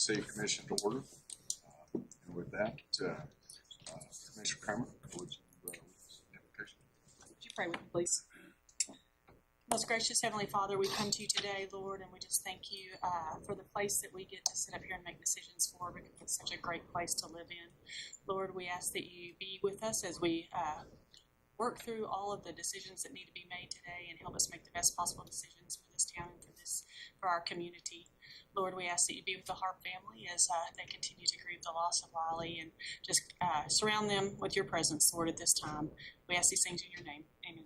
City Commission to order. And with that, Commissioner Kramer, would you invocation? Would you pray with me, please? Most gracious Heavenly Father, we come to you today, Lord, and we just thank you for the place that we get to sit up here and make decisions for, because it's such a great place to live in. Lord, we ask that you be with us as we work through all of the decisions that need to be made today and help us make the best possible decisions for this town and for our community. Lord, we ask that you be with the Harp family as they continue to grieve the loss of Wiley, and just surround them with your presence, Lord, at this time. We ask these things in your name. Amen.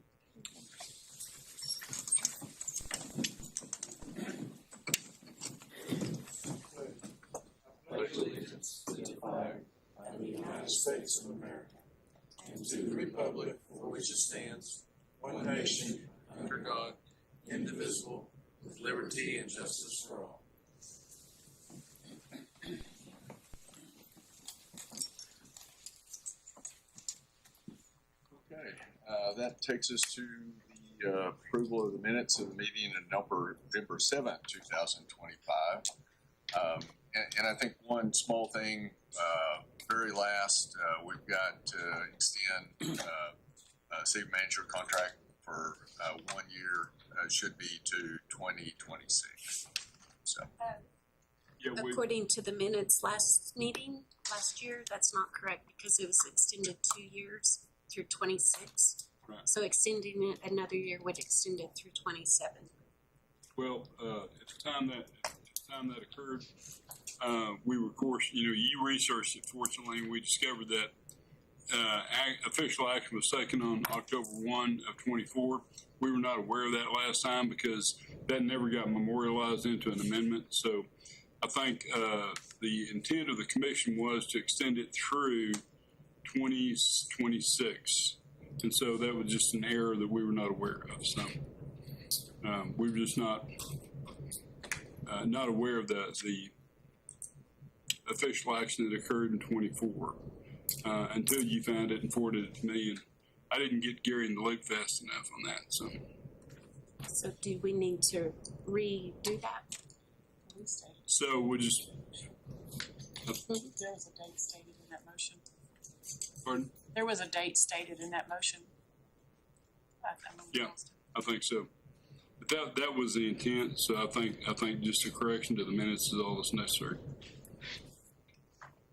Pledge allegiance to the flag of the United States of America and to the republic for which it stands, one nation, under God, indivisible, with liberty and justice for all. Okay, that takes us to the approval of the minutes of the meeting of November 7th, 2025. And I think one small thing, very last, we've got to extend city manager contract for 1 year, should be to 2026. So, According to the minutes last year, that's not correct because it was extended 2 years through 26. Right. So extending it another year would extend it through 27. Well, at the time that occurred, we were, of course, you researched it. Fortunately, and we discovered that official action was taken on October 1 of 24. We were not aware of that last time because that never got memorialized into an amendment. So I think the intent of the commission was to extend it through 2026. And so that was just an error that we were not aware of. So we were just not aware of the official action that occurred in 24 until you found it and forwarded it to me. And I didn't get Gary in the loop fast enough on that. So do we need to redo that? So we'll just. There was a date stated in that motion. Pardon? There was a date stated in that motion. Yeah, I think so. But that was the intent. So I think just a correction to the minutes is all that's necessary.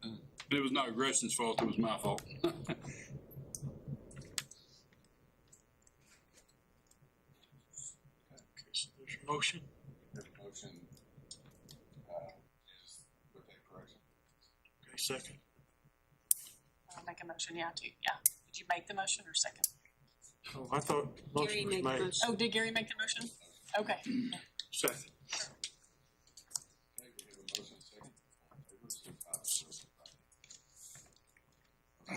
And it was not Gretchen's fault. It was my fault. okay, So there's your motion. the motion is with that correction. Okay, second. I'll make a motion, yeah. Did you make the motion or second? Oh, I thought Gary motion was made the made. motion. Oh, did Gary make the motion? Okay. Second. Okay, we have a motion second. All in favor, signify by saying aye.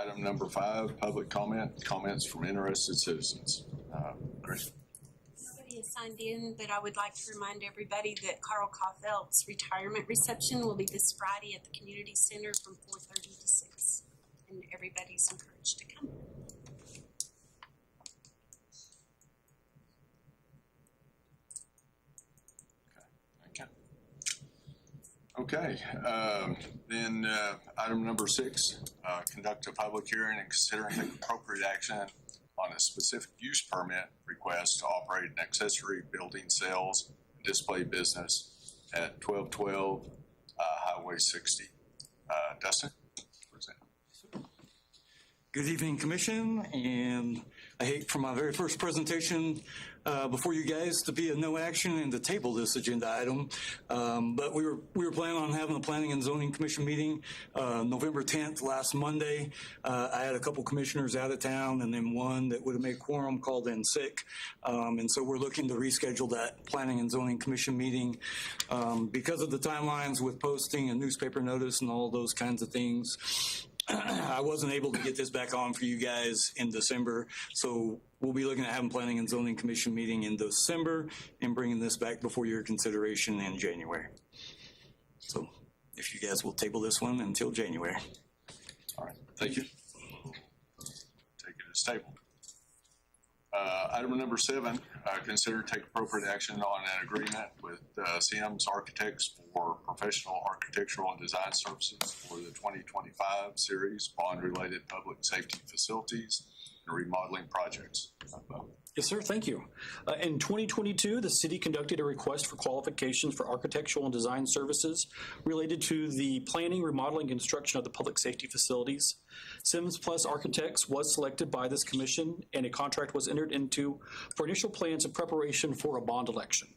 Item number 5, public comments from interested citizens. Grace. Nobody is signed in, but I would like to remind everybody that Carl Koffelt's retirement reception will be this Friday at the community center from 4:30 to 6. And everybody's encouraged to come. Thank you. Okay, then item number 6, conduct a public hearing and consider and take appropriate action on a specific use permit request to operate an accessory building sales and display business at 1212 Highway 60. Dustin, where's that? Good evening, Commission, and I hate for my very first presentation before you guys to be a no action and to table this agenda item. But we were planning on having a Planning and Zoning Commission meeting November 10th, last Monday. I had a couple commissioners out of town, and then one that would have made quorum called in sick. And so we're looking to reschedule that Planning and Zoning Commission meeting because of the timelines with posting and newspaper notice and all those kinds of things. I wasn't able to get this back on for you guys in December, so we'll be looking at having Planning and Zoning Commission meeting in December and bringing this back before your consideration in January. So if you guys will table this one until January. All right, thank you. Take it as tabled. Item number 7, consider take appropriate action on an agreement with Sims Architects for professional architectural and design services for the 2025 series bond-related public safety facilities and remodeling projects. Yes, sir. Thank you. In 2022, the city conducted a request for qualifications for architectural and design services related to the planning, remodeling, and construction of the public safety facilities. Sims Plus Architects was selected by this commission, and a contract was entered into for initial plans and preparation for a bond election.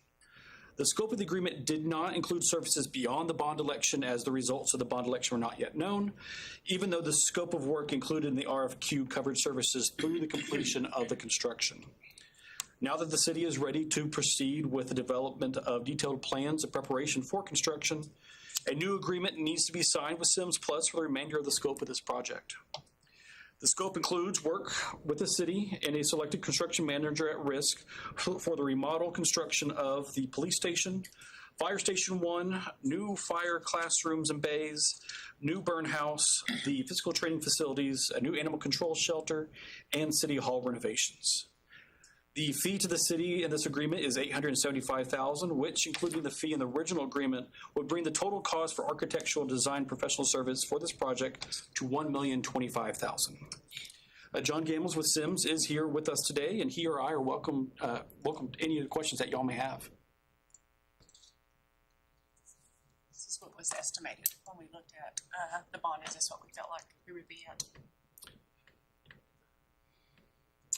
The scope of the agreement did not include services beyond the bond election, as the results of the bond election were not yet known, even though the scope of work included in the RFQ covered services through the completion of the construction. Now that the city is ready to proceed with the development of detailed plans and preparation for construction, a new agreement needs to be signed with Sims Plus for the remainder of the scope of this project. The scope includes work with the city and a selected construction manager at risk for the remodel construction of the police station, Fire Station 1, new fire classrooms and bays, new burn house, the physical training facilities, a new animal control shelter, and city hall renovations. The fee to the city in this agreement is $875,000, which, including the fee in the original agreement, would bring the total cost for architectural design professional service for this project to $1,025,000. John Gambles with Sims is here with us today, and he or I are welcome to any of the questions that y'all may have. This is what was estimated when we looked at the bond. Is this what we felt like we would be at?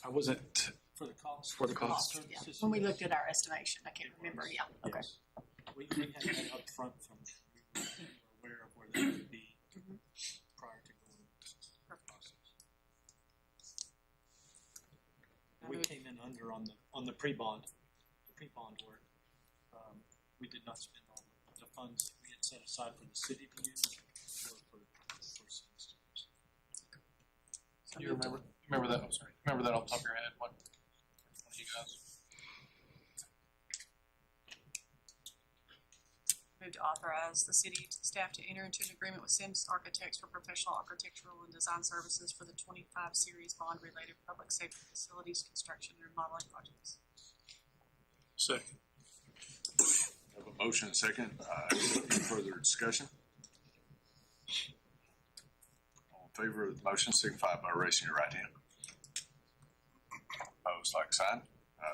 I wasn't For the cost? for the cost. Yeah. When we looked at our estimation, I can't remember. Yeah. Okay. Yes. We had that up front from, we were aware of where that would be prior to going into the process. We came in under on the pre-bond work. We did not spend all the funds we had set aside for the city to use or for Sims to use. Do you remember that? I'm sorry. Remember that off the top of your head? What you guys? Move to authorize the city staff to enter into an agreement with Sims Architects for professional architectural and design services for the 25 series bond-related public safety facilities construction and remodeling projects. Second. Have a motion and second. Any further discussion? All in favor of the motion, signify by raising your right hand. Opposed, like sign.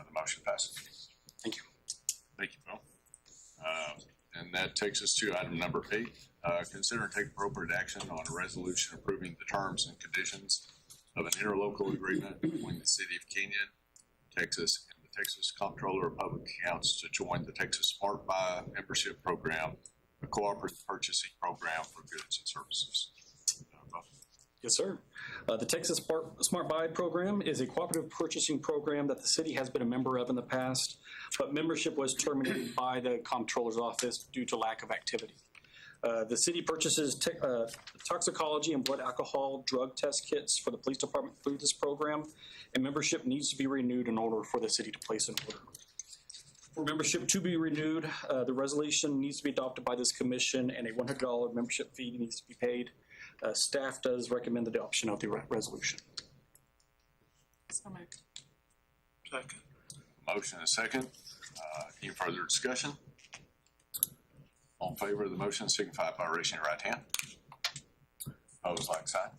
The motion passes. Thank you. Thank you, Bill. And that takes us to item number 8. Consider and take appropriate action on a resolution approving the terms and conditions of an interlocal agreement between the City of Kenyon, Texas, and the Texas Comptroller of Public Accounts to join the Texas Smart Buy membership program, a cooperative purchasing program for goods and services. Yes, sir. The Texas Smart Buy program is a cooperative purchasing program that the city has been a member of in the past, but membership was terminated by the comptroller's office due to lack of activity. The city purchases toxicology and blood alcohol drug test kits for the police department through this program, and membership needs to be renewed in order for the city to place an order. For membership to be renewed, the resolution needs to be adopted by this commission, and a $100 membership fee needs to be paid. Staff does recommend the adoption of the resolution. So moved. Second. Motion and second. Any further discussion? All in favor of the motion, signify by raising your right hand. Opposed, like sign.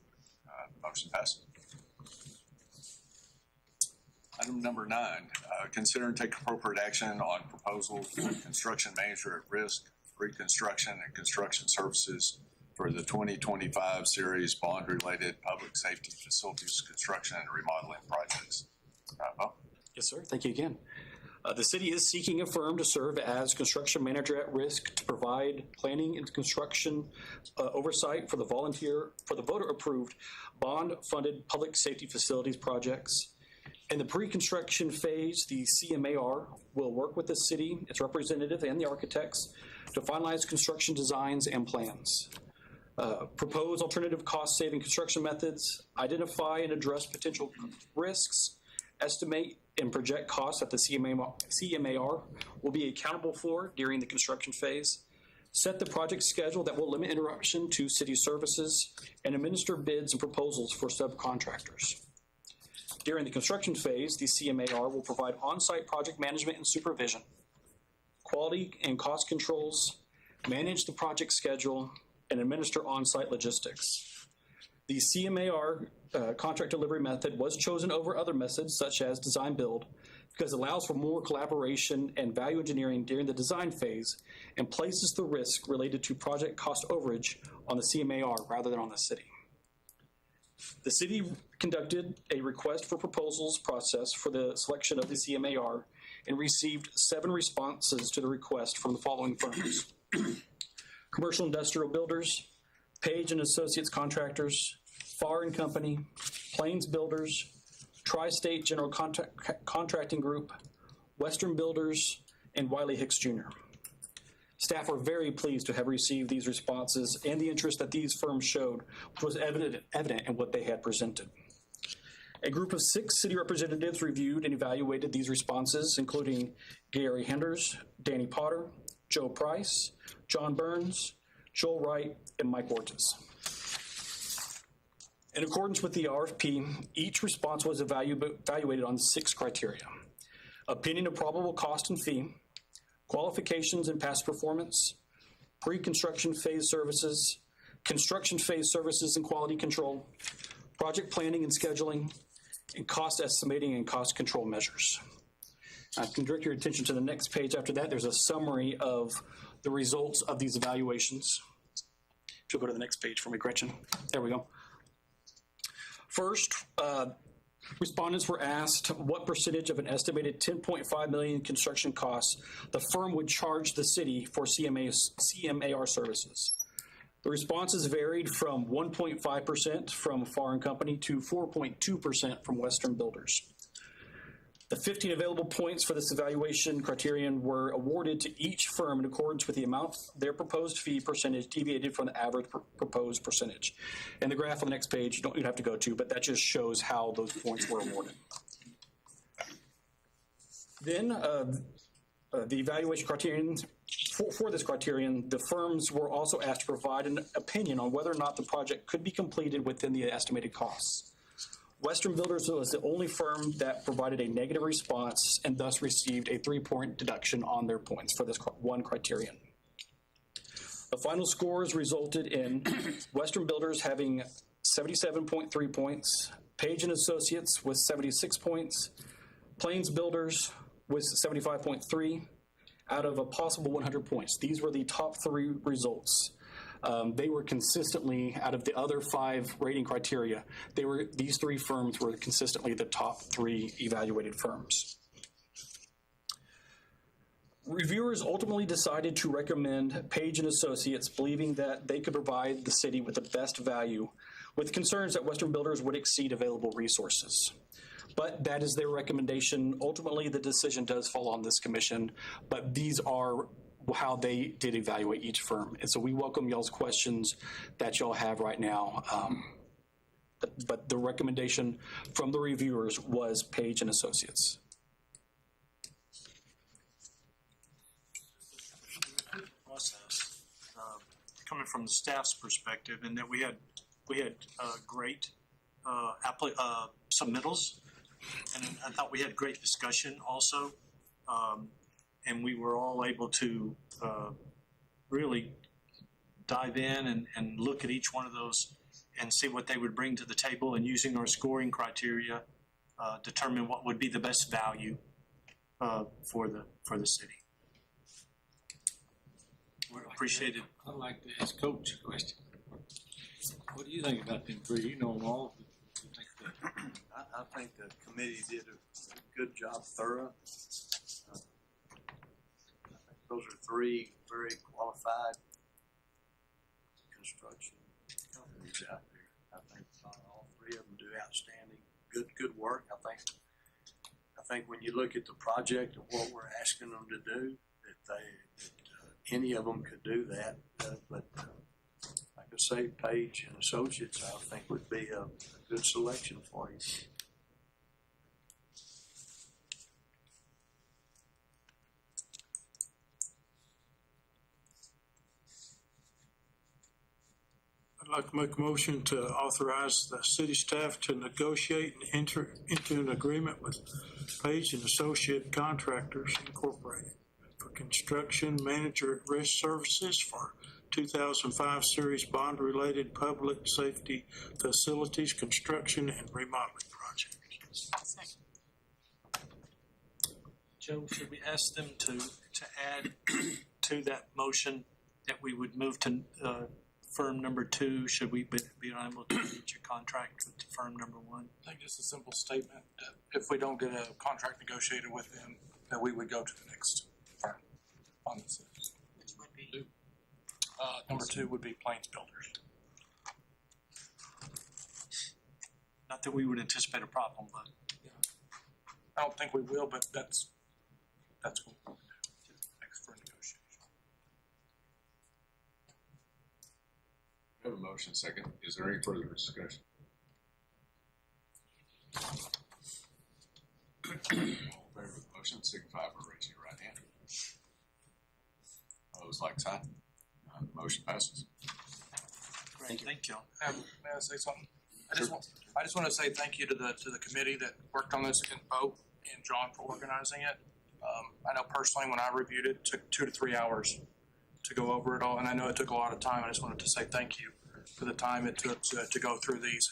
Motion passes. Item number 9, consider and take appropriate action on proposal for construction manager at risk, reconstruction and construction services for the 2025 series bond-related public safety facilities construction and remodeling projects. Bo? Yes, sir. Thank you again. The city is seeking a firm to serve as construction manager at risk to provide planning and construction oversight for the voter-approved bond-funded public safety facilities projects. In the pre-construction phase, the CMAR will work with the city, its representative, and the architects to finalize construction designs and plans. Propose alternative cost-saving construction methods, identify and address potential risks, estimate and project costs that the CMAR will be accountable for during the construction phase, set the project schedule that will limit interruption to city services, and administer bids and proposals for subcontractors. During the construction phase, the CMAR will provide on-site project management and supervision, quality and cost controls, manage the project schedule, and administer on-site logistics. The CMAR contract delivery method was chosen over other methods such as design build because it allows for more collaboration and value engineering during the design phase and places the risk related to project cost overage on the CMAR rather than on the city. The city conducted a request for proposals process for the selection of the CMAR and received 7 responses to the request from the following firms: Commercial Industrial Builders, Page and Associates Contractors, Farr and Company, Plains Builders, Tri-State General Contracting Group, Western Builders, and Wiley Hicks Jr. Staff are very pleased to have received these responses and the interest that these firms showed, which was evident in what they had presented. A group of 6 city representatives reviewed and evaluated these responses, including Gary Henders, Danny Potter, Joe Price, John Burns, Joel Wright, and Mike Ortiz. In accordance with the RFP, each response was evaluated on 6 criteria: opinion of probable cost and fee, qualifications and past performance, pre-construction phase services, construction phase services and quality control, project planning and scheduling, and cost estimating and cost control measures. I can direct your attention to the next page after that. There's a summary of the results of these evaluations. If you'll go to the next page for me, Gretchen. There we go. First, respondents were asked what percentage of an estimated $10.5 million construction costs the firm would charge the city for CMAR services. The responses varied from 1.5% from Farr and Company to 4.2% from Western Builders. The 15 available points for this evaluation criterion were awarded to each firm in accordance with the amount their proposed fee percentage deviated from the average proposed percentage. And the graph on the next page, you don't have to go to, but that just shows how those points were awarded. Then the evaluation criterion, for this criterion, the firms were also asked to provide an opinion on whether or not the project could be completed within the estimated costs. Western Builders was the only firm that provided a negative response and thus received a 3-point deduction on their points for this one criterion. The final scores resulted in Western Builders having 77.3 points, Page and Associates with 76 points, Plains Builders with 75.3 out of a possible 100 points. These were the top 3 results. They were consistently, out of the other 5 rating criteria, these 3 firms were consistently the top 3 evaluated firms. Reviewers ultimately decided to recommend Page and Associates, believing that they could provide the city with the best value, with concerns that Western Builders would exceed available resources. But that is their recommendation. Ultimately, the decision does fall on this commission, but these are how they did evaluate each firm. And so we welcome y'all's questions that y'all have right now. But the recommendation from the reviewers was Page and Associates. Process, coming from the staff's perspective, and that we had great submittals, and I thought we had great discussion also. And we were all able to really dive in and look at each one of those and see what they would bring to the table, and using our scoring criteria, determine what would be the best value for the city. We appreciate it. I'd like to ask Coach a question. What do you think about them 3? You know them all. I think the committee did a good job, thorough. Those are 3 very qualified construction companies out there. I think all 3 of them do outstanding, good work. I think when you look at the project and what we're asking them to do, that any of them could do that. But like I say, Page and Associates, I think would be a good selection for you. I'd like to make a motion to authorize the city staff to negotiate and enter into an agreement with Page and Associate Contractors Incorporated for construction manager at risk services for 2005 series bond-related public safety facilities construction and remodeling projects. Second. Joe, should we ask them to add to that motion that we would move to firm number 2? Should we be able to reach a contract with firm number 1? I think just a simple statement that if we don't get a contract negotiated with them, that we would go to the next firm on this. Which would be. Number 2 would be Plains Builders. Not that we would anticipate a problem, but I don't think we will, but that's what we'll do next for negotiation. We have a motion second. Is there any further discussion? All in favor of the motion, signify by raising your right hand. Opposed, like sign. Motion passes. great, thank you. May I say something? I just want to say thank you to the committee that worked on this, and Bo and John for organizing it. I know personally when I reviewed it, it took 2 to 3 hours to go over it all, and I know it took a lot of time. I just wanted to say thank you for the time it took to go through these.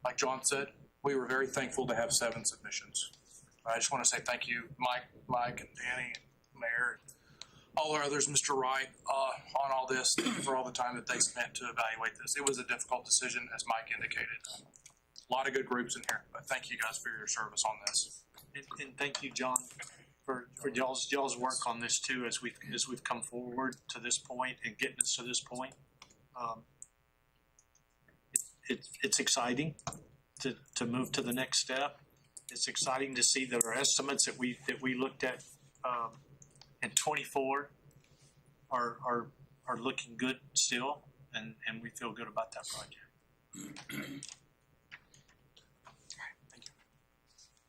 Like John said, we were very thankful to have 7 submissions. I just want to say thank you, Mike and Danny and Mayor, and all our others, Mr. Wright, on all this. Thank you for all the time that they spent to evaluate this. It was a difficult decision, as Mike indicated. A lot of good groups in here, but thank you guys for your service on this. And thank you, John, for y'all's work on this too, as we've come forward to this point and getting us to this point. It's exciting to move to the next step. It's exciting to see that our estimates that we looked at in 24 are looking good still, and we feel good about that project.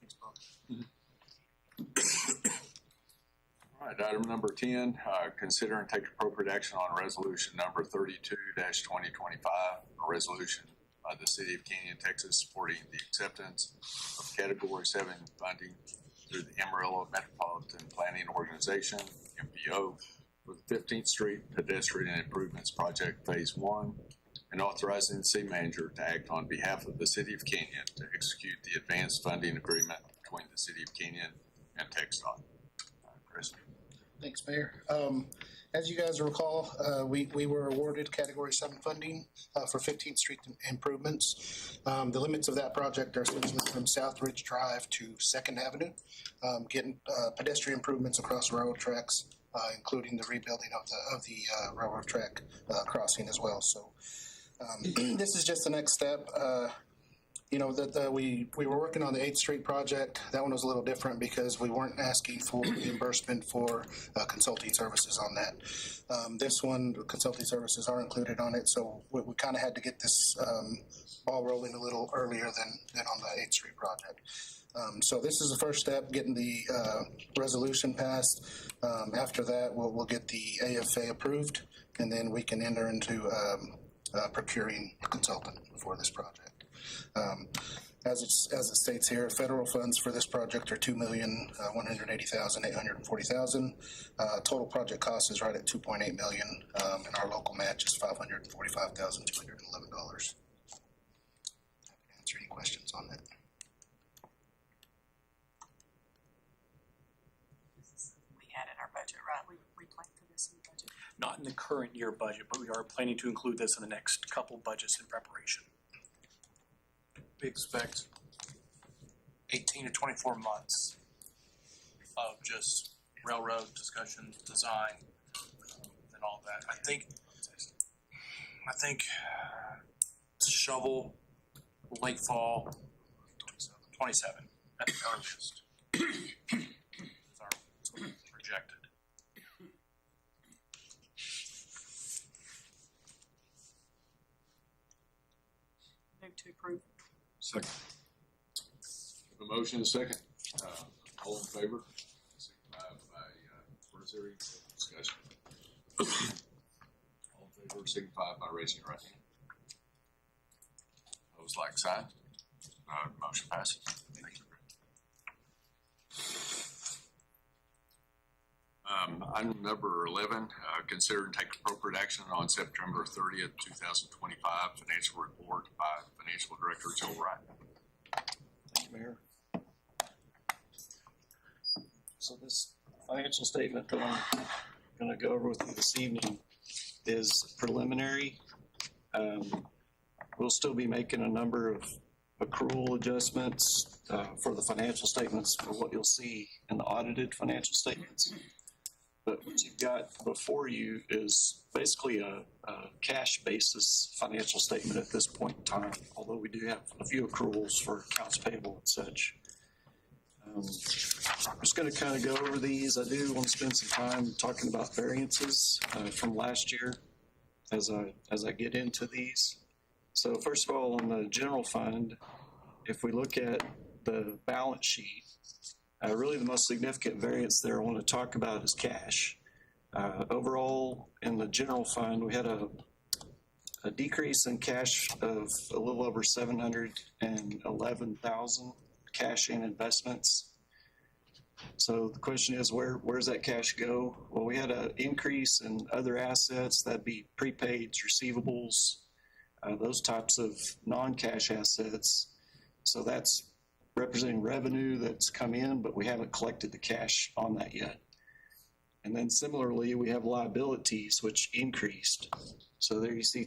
Thanks, Bob. All right, item number 10, consider and take appropriate action on resolution number 32-2025, a resolution by the City of Canyon, Texas, supporting the acceptance of Category 7 funding through the Amarillo Metropolitan Planning Organization, MPO, for the 15th Street Pedestrian Improvements Project Phase 1, and authorizing the city manager to act on behalf of the City of Canyon to execute the advanced funding agreement between the City of Canyon and TxDOT. Chris. Thanks, Mayor. As you guys recall, we were awarded Category 7 funding for 15th Street improvements. The limits of that project are essentially from South Ridge Drive to 2nd Avenue, getting pedestrian improvements across railroad tracks, including the rebuilding of the railroad track crossing as well. So this is just the next step. We were working on the 8th Street project. That one was a little different because we weren't asking for reimbursement for consulting services on that. This one, consulting services are included on it, so we kind of had to get this ball rolling a little earlier than on the 8th Street project. So this is the first step, getting the resolution passed. After that, we'll get the AFA approved, and then we can enter into procuring a consultant for this project. As it states here, federal funds for this project are $2,180,840,000. Total project cost is right at $2.8 million, and our local match is $545,211. Answer any questions on that? We had in our budget, right? We planned for this in the budget. Not in the current year budget, but we are planning to include this in the next couple budgets in preparation. We expect 18 to 24 months of just railroad discussion, design, and all that. I think shovel late fall 27 at the earliest. That's what we projected. Move to approve. Second. A motion and a second. All in favor? Signify by, or is there any discussion? All in favor, signify by raising your right hand. Opposed, like sign. Motion passes. Thank you. Item number 11, consider and take appropriate action on September 30th, 2025 financial report by Financial Director Joel Wright. Thank you, Mayor. So this financial statement that I'm going to go over with you this evening is preliminary. We'll still be making a number of accrual adjustments for the financial statements for what you'll see in the audited financial statements. But what you've got before you is basically a cash basis financial statement at this point in time, although we do have a few accruals for accounts payable and such. I'm just going to kind of go over these. I do want to spend some time talking about variances from last year as I get into these. So first of all, on the general fund, if we look at the balance sheet, really the most significant variance there I want to talk about is cash. Overall, in the general fund, we had a decrease in cash of a little over $711,000 cash in investments. So the question is, where's that cash go? Well, we had an increase in other assets. That'd be prepaids, receivables, those types of non-cash assets. So that's representing revenue that's come in, but we haven't collected the cash on that yet. And then similarly, we have liabilities, which increased. So there you see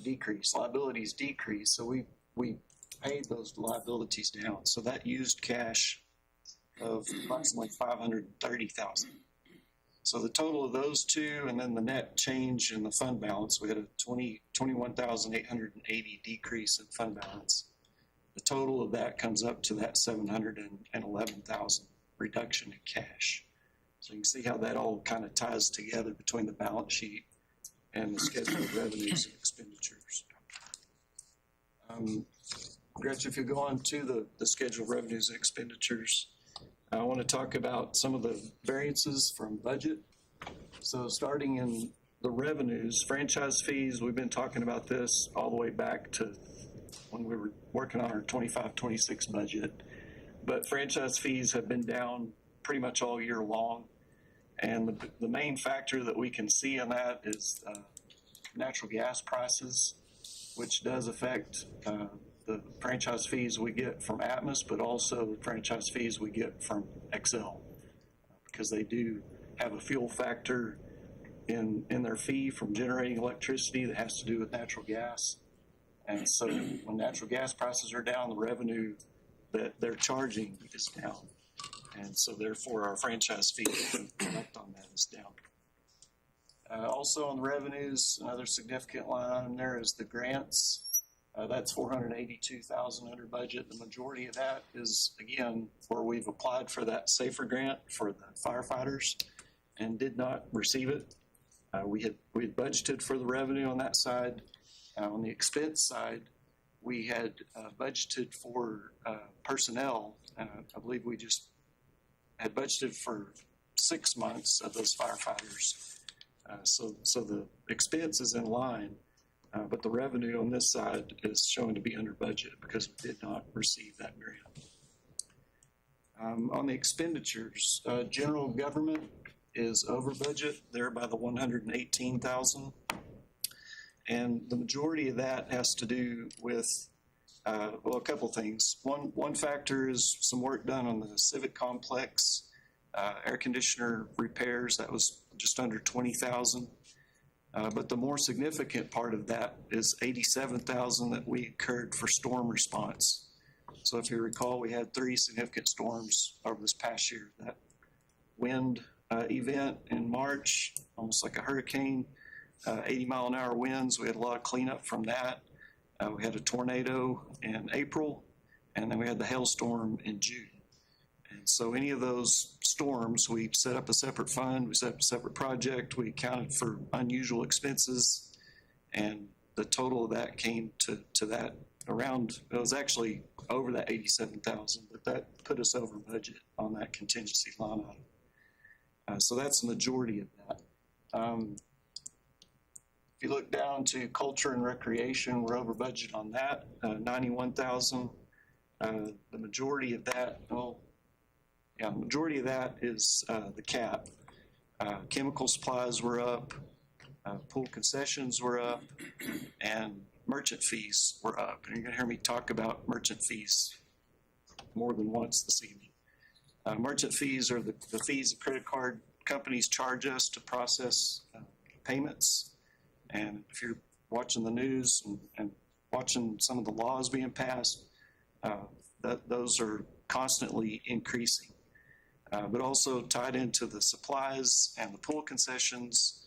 decrease. Liabilities decreased. So we paid those liabilities down. So that used cash of approximately $530,000. So the total of those two, and then the net change in the fund balance, we had a $21,880 decrease in fund balance. The total of that comes up to that $711,000 reduction in cash. So you can see how that all kind of ties together between the balance sheet and the schedule of revenues and expenditures. Gretchen, if you go on to the schedule of revenues and expenditures, I want to talk about some of the variances from budget. So starting in the revenues, franchise fees, we've been talking about this all the way back to when we were working on our 25-26 budget. But franchise fees have been down pretty much all year long. And the main factor that we can see in that is natural gas prices, which does affect the franchise fees we get from Atmos, but also the franchise fees we get from Xcel, because they do have a fuel factor in their fee from generating electricity that has to do with natural gas. And so when natural gas prices are down, the revenue that they're charging is down. And so therefore our franchise fee collect on that is down. Also on the revenues, another significant line item there is the grants. That's $482,000 under budget. The majority of that is, again, where we've applied for that SAFER grant for the firefighters and did not receive it. We had budgeted for the revenue on that side. On the expense side, we had budgeted for personnel. I believe we just had budgeted for 6 months of those firefighters. So the expense is in line. But the revenue on this side is showing to be under budget because we did not receive that grant. On the expenditures, general government is over budget there by the $118,000. And the majority of that has to do with, a couple things. One factor is some work done on the Civic Complex, air conditioner repairs. That was just under $20,000. But the more significant part of that is $87,000 that we incurred for storm response. So if you recall, we had 3 significant storms over this past year. That wind event in March, almost like a hurricane, 80-mile-an-hour winds. We had a lot of cleanup from that. We had a tornado in April, and then we had the hailstorm in June. And so any of those storms, we set up a separate fund, we set up a separate project, we accounted for unusual expenses, and the total of that came to that around, it was actually over that $87,000, but that put us over budget on that contingency line item. So that's the majority of that. If you look down to culture and recreation, we're over budget on that, 91,000. The majority of that, majority of that is the cap. Chemical supplies were up, pool concessions were up, and merchant fees were up. And you're gonna hear me talk about merchant fees more than once this evening. Merchant fees are the fees that credit card companies charge us to process payments. And if you're watching the news and watching some of the laws being passed, those are constantly increasing. But also tied into the supplies and the pool concessions,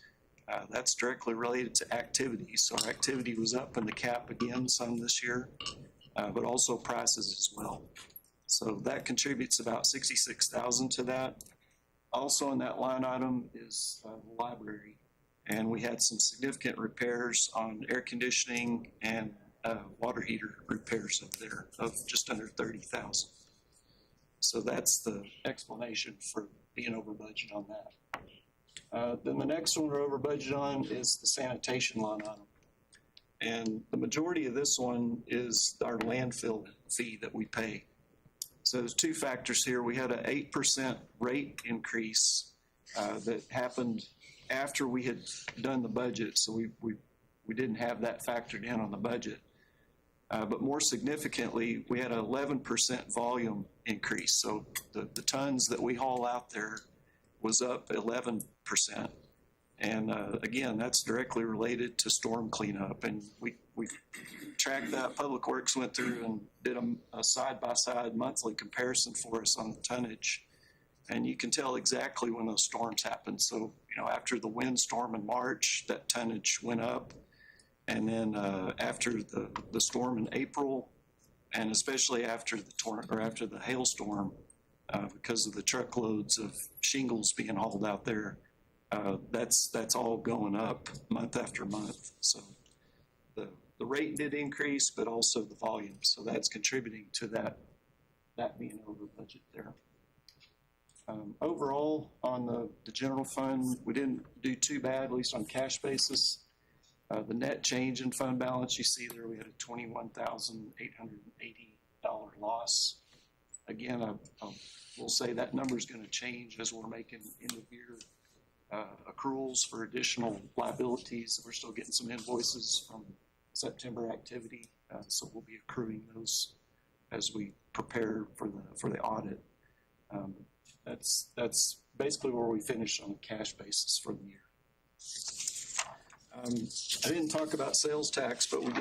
that's directly related to activity. So our activity was up in the cap again some this year, but also prices as well. So that contributes about 66,000 to that. Also in that line item is the library. And we had some significant repairs on air conditioning and water heater repairs up there of just under 30,000. So that's the explanation for being over budget on that. Then the next one we're over budget on is the sanitation line item. And the majority of this one is our landfill fee that we pay. So there's two factors here. We had an 8% rate increase that happened after we had done the budget. So we didn't have that factored in on the budget. But more significantly, we had an 11% volume increase. So the tons that we haul out there was up 11%. And again, that's directly related to storm cleanup. And we tracked that. Public Works went through and did a side-by-side monthly comparison for us on the tonnage. And you can tell exactly when those storms happened. So, after the windstorm in March, that tonnage went up. And then after the storm in April, and especially after the hailstorm, because of the truckloads of shingles being hauled out there, that's all going up month after month. So the rate did increase, but also the volume. So that's contributing to that being over budget there. Overall, on the general fund, we didn't do too bad, at least on cash basis. The net change in fund balance, you see there, we had a $21,880 loss. Again, we'll say that number is going to change as we're making end-of-year accruals for additional liabilities. We're still getting some invoices from September activity, so we'll be accruing those as we prepare for the audit. That's basically where we finished on a cash basis for the year. I didn't talk about sales tax, but we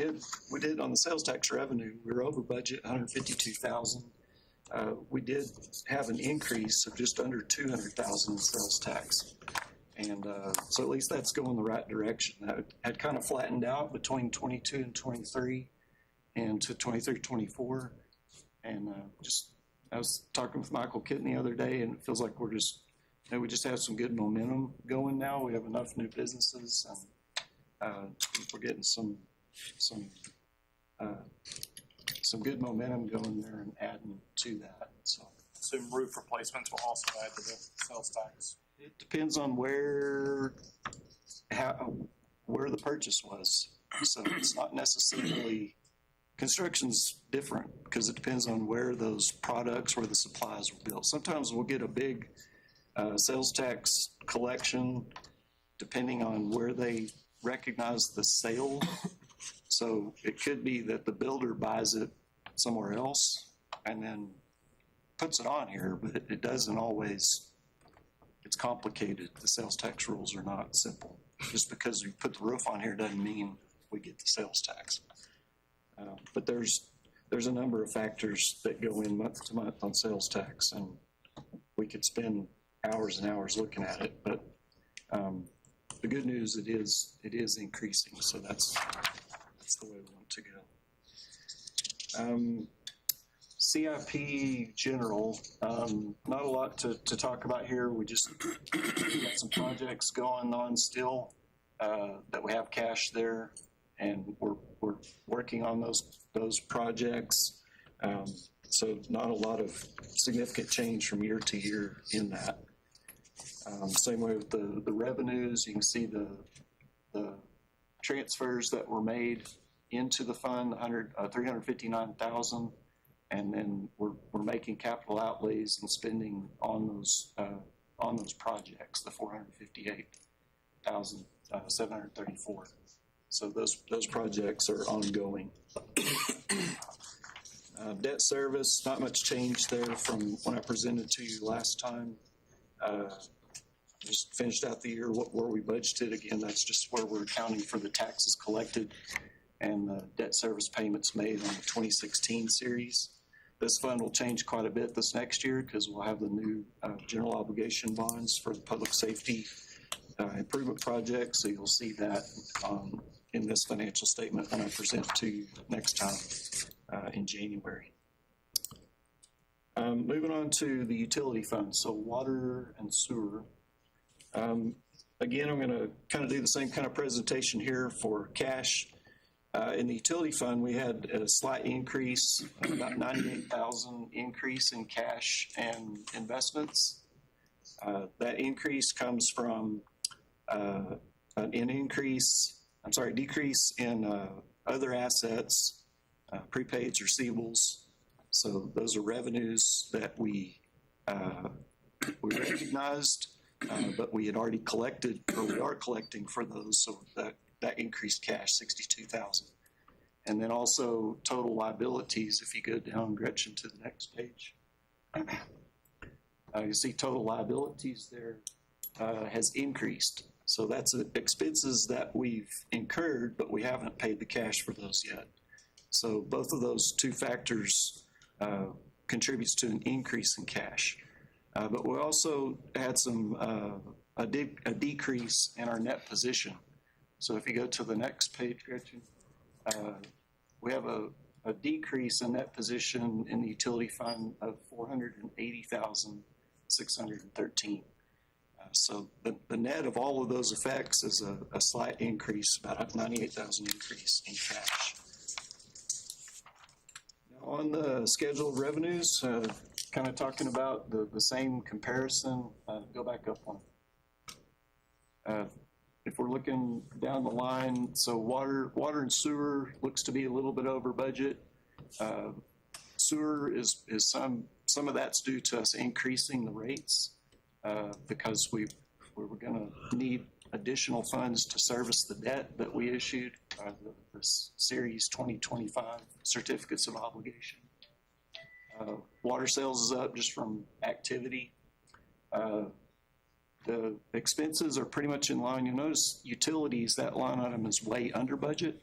did on the sales tax revenue. We were over budget, 152,000. We did have an increase of just under 200,000 in sales tax. And so at least that's going the right direction. That had kind of flattened out between 22 and 23 and to 23, 24. And I was talking with Michael Kitten the other day, and it feels like we just have some good momentum going now. We have enough new businesses, and we're getting some good momentum going there and adding to that. So Some roof replacements will also add to the sales tax. it depends on where the purchase was. So it's not necessarily, construction's different because it depends on where those products, where the supplies were built. Sometimes we'll get a big sales tax collection depending on where they recognize the sale. So it could be that the builder buys it somewhere else and then puts it on here, but it doesn't always, it's complicated. The sales tax rules are not simple. Just because we put the roof on here doesn't mean we get the sales tax. But there's a number of factors that go in month to month on sales tax, and we could spend hours and hours looking at it. But the good news, it is increasing, so that's the way we want to go. CIP general, not a lot to talk about here. We got some projects going on still that we have cash there, and we're working on those projects. So not a lot of significant change from year to year in that. Same way with the revenues. You can see the transfers that were made into the fund, 359,000, and then we're making capital outlays and spending on those projects, the 458,734. So those projects are ongoing. Debt service, not much change there from when I presented to you last time. Just finished out the year where we budgeted. Again, that's just where we're accounting for the taxes collected and the debt service payments made on the 2016 series. This fund will change quite a bit this next year because we'll have the new general obligation bonds for the public safety improvement project. So you'll see that in this financial statement when I present to you next time in January. Moving on to the utility fund, so water and sewer. Again, I'm going to kind of do the same kind of presentation here for cash. In the utility fund, we had a slight increase, about 98,000 increase in cash and investments. That increase comes from decrease in other assets, prepaids, receivables. So those are revenues that we recognized, but we had already collected, or we are collecting for those. So that increased cash, 62,000. And then also total liabilities, if you go down, Gretchen, to the next page. You see total liabilities there has increased. So that's expenses that we've incurred, but we haven't paid the cash for those yet. So both of those two factors contributes to an increase in cash. But we also had a decrease in our net position. So if you go to the next page, Gretchen, we have a decrease in net position in the utility fund of 480,613. So the net of all of those effects is a slight increase, about a 98,000 increase in cash. Now on the scheduled revenues, kind of talking about the same comparison, go back up one. If we're looking down the line, so water and sewer looks to be a little bit over budget. Sewer is some of that's due to us increasing the rates because we were going to need additional funds to service the debt that we issued, the Series 2025 certificates of obligation. Water sales is up just from activity. The expenses are pretty much in line. You'll notice utilities, that line item is way under budget.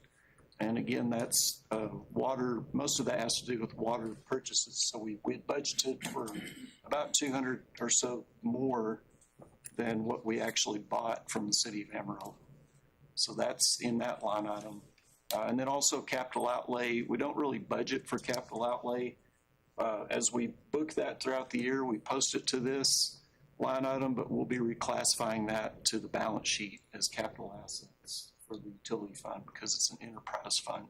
And again, that's water, most of that has to do with water purchases. So we had budgeted for about 200 or so more than what we actually bought from the city of Amarillo. So that's in that line item. And then also capital outlay. We don't really budget for capital outlay. As we book that throughout the year, we post it to this line item, but we'll be reclassifying that to the balance sheet as capital assets for the utility fund because it's an enterprise fund,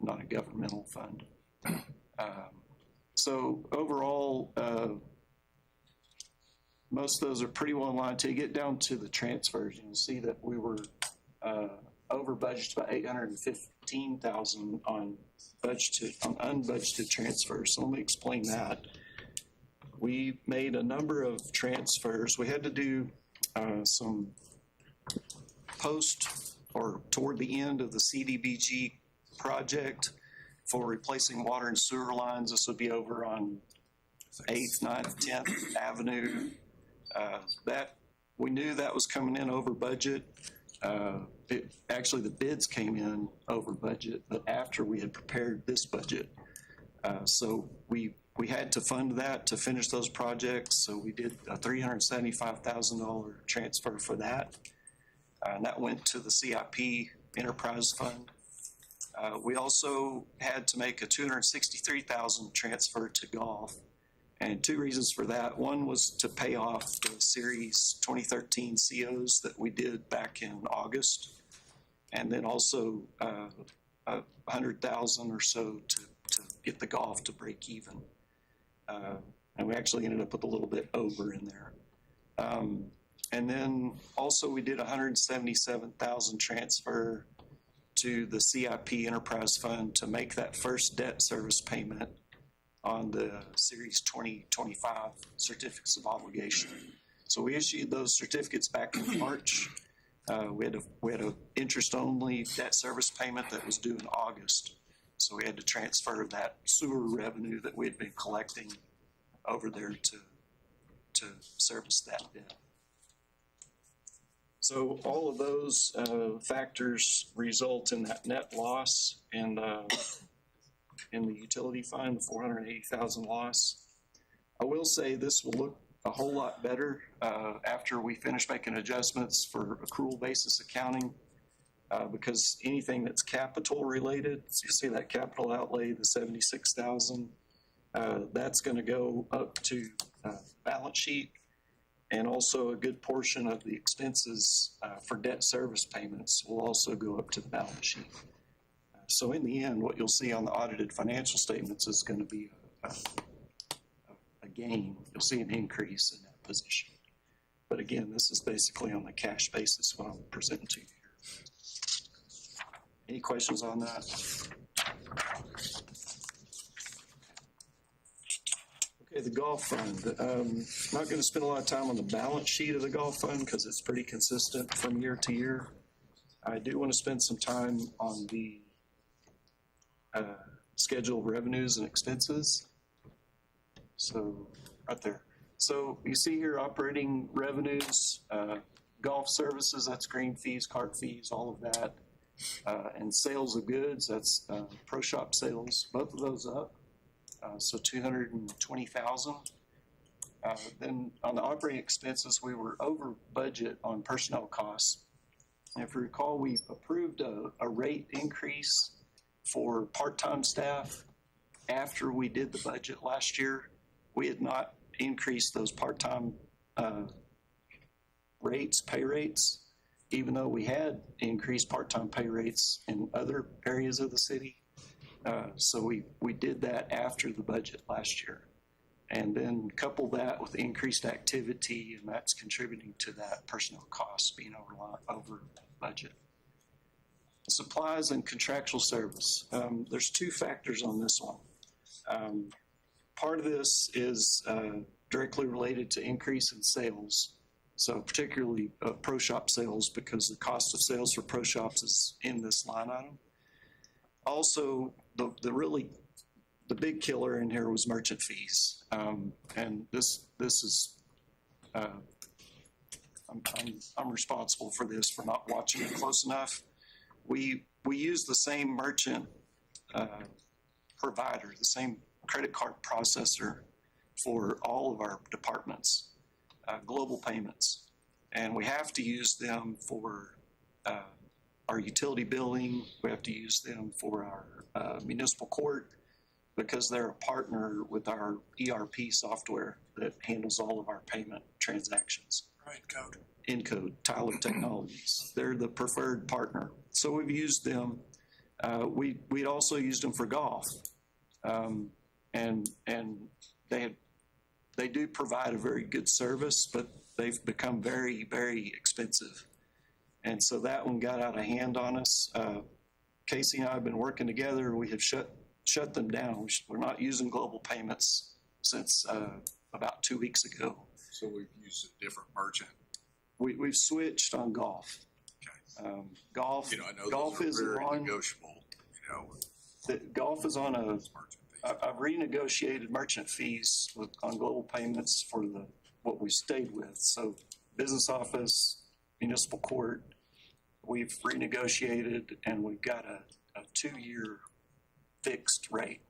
not a governmental fund. So overall, most of those are pretty well in line. Till you get down to the transfers, you'll see that we were over budgeted by 815,000 on unbudgeted transfers. So let me explain that. We made a number of transfers. We had to do some post or toward the end of the CDBG project for replacing water and sewer lines. This would be over on 8th, 9th, 10th Avenue. That we knew that was coming in over budget. Actually, the bids came in over budget, but after we had prepared this budget. So we had to fund that to finish those projects. So we did a $375,000 transfer for that. And that went to the CIP Enterprise Fund. We also had to make a $263,000 transfer to golf. And two reasons for that. One was to pay off the Series 2013 COs that we did back in August. And then also $100,000 or so to get the golf to break even. And we actually ended up with a little bit over in there. And then also we did 177,000 transfer to the CIP Enterprise Fund to make that first debt service payment on the Series 2025 certificates of obligation. So we issued those certificates back in March. We had a interest-only debt service payment that was due in August. So we had to transfer that sewer revenue that we had been collecting over there to service that debt. So all of those factors result in that net loss and in the utility fund, the 480,000 loss. I will say this will look a whole lot better after we finish making adjustments for accrual basis accounting, because anything that's capital related, so you see that capital outlay, the 76,000, that's going to go up to balance sheet, and also a good portion of the expenses for debt service payments will also go up to the balance sheet. So in the end, what you'll see on the audited financial statements is going to be a gain. You'll see an increase in that position. But again, this is basically on the cash basis what I'm presenting to you here. Any questions on that? Okay, the Gulf Fund. Not going to spend a lot of time on the balance sheet of the Gulf Fund because it's pretty consistent from year to year. I do want to spend some time on the schedule of revenues and expenses. So right there. So you see here operating revenues, golf services, that's green fees, cart fees, all of that. And sales of goods, that's pro shop sales, both of those up. So 220,000. Then on the operating expenses, we were over budget on personnel costs. And if you recall, we approved a rate increase for part-time staff after we did the budget last year. We had not increased those part-time pay rates, even though we had increased part-time pay rates in other areas of the city. So we did that after the budget last year. And then couple that with increased activity, and that's contributing to that personnel costs being over budget. Supplies and contractual service. There's two factors on this one. Part of this is directly related to increase in sales. So particularly pro shop sales, because the cost of sales for pro shops is in this line item. Also, the big killer in here was merchant fees. And this is, I'm responsible for this, for not watching it close enough. We use the same merchant provider, the same credit card processor for all of our departments, Global Payments. And we have to use them for our utility billing. We have to use them for our municipal court because they're a partner with our ERP software that handles all of our payment transactions. Encode, Tyler Technologies. They're the preferred partner. So we've used them. We'd also used them for golf. And they do provide a very good service, but they've become very, very expensive. And so that one got out of hand on us. Casey and I have been working together. We have shut them down. We're not using Global Payments since about 2 weeks ago. So we've used a different merchant. We've switched on golf. Okay. Golf. I know golf those are is very on, negotiable. Golf is on I've renegotiated merchant fees on Global Payments for what we stayed with. So business office, municipal court, we've renegotiated, and we've got a 2-year fixed rate.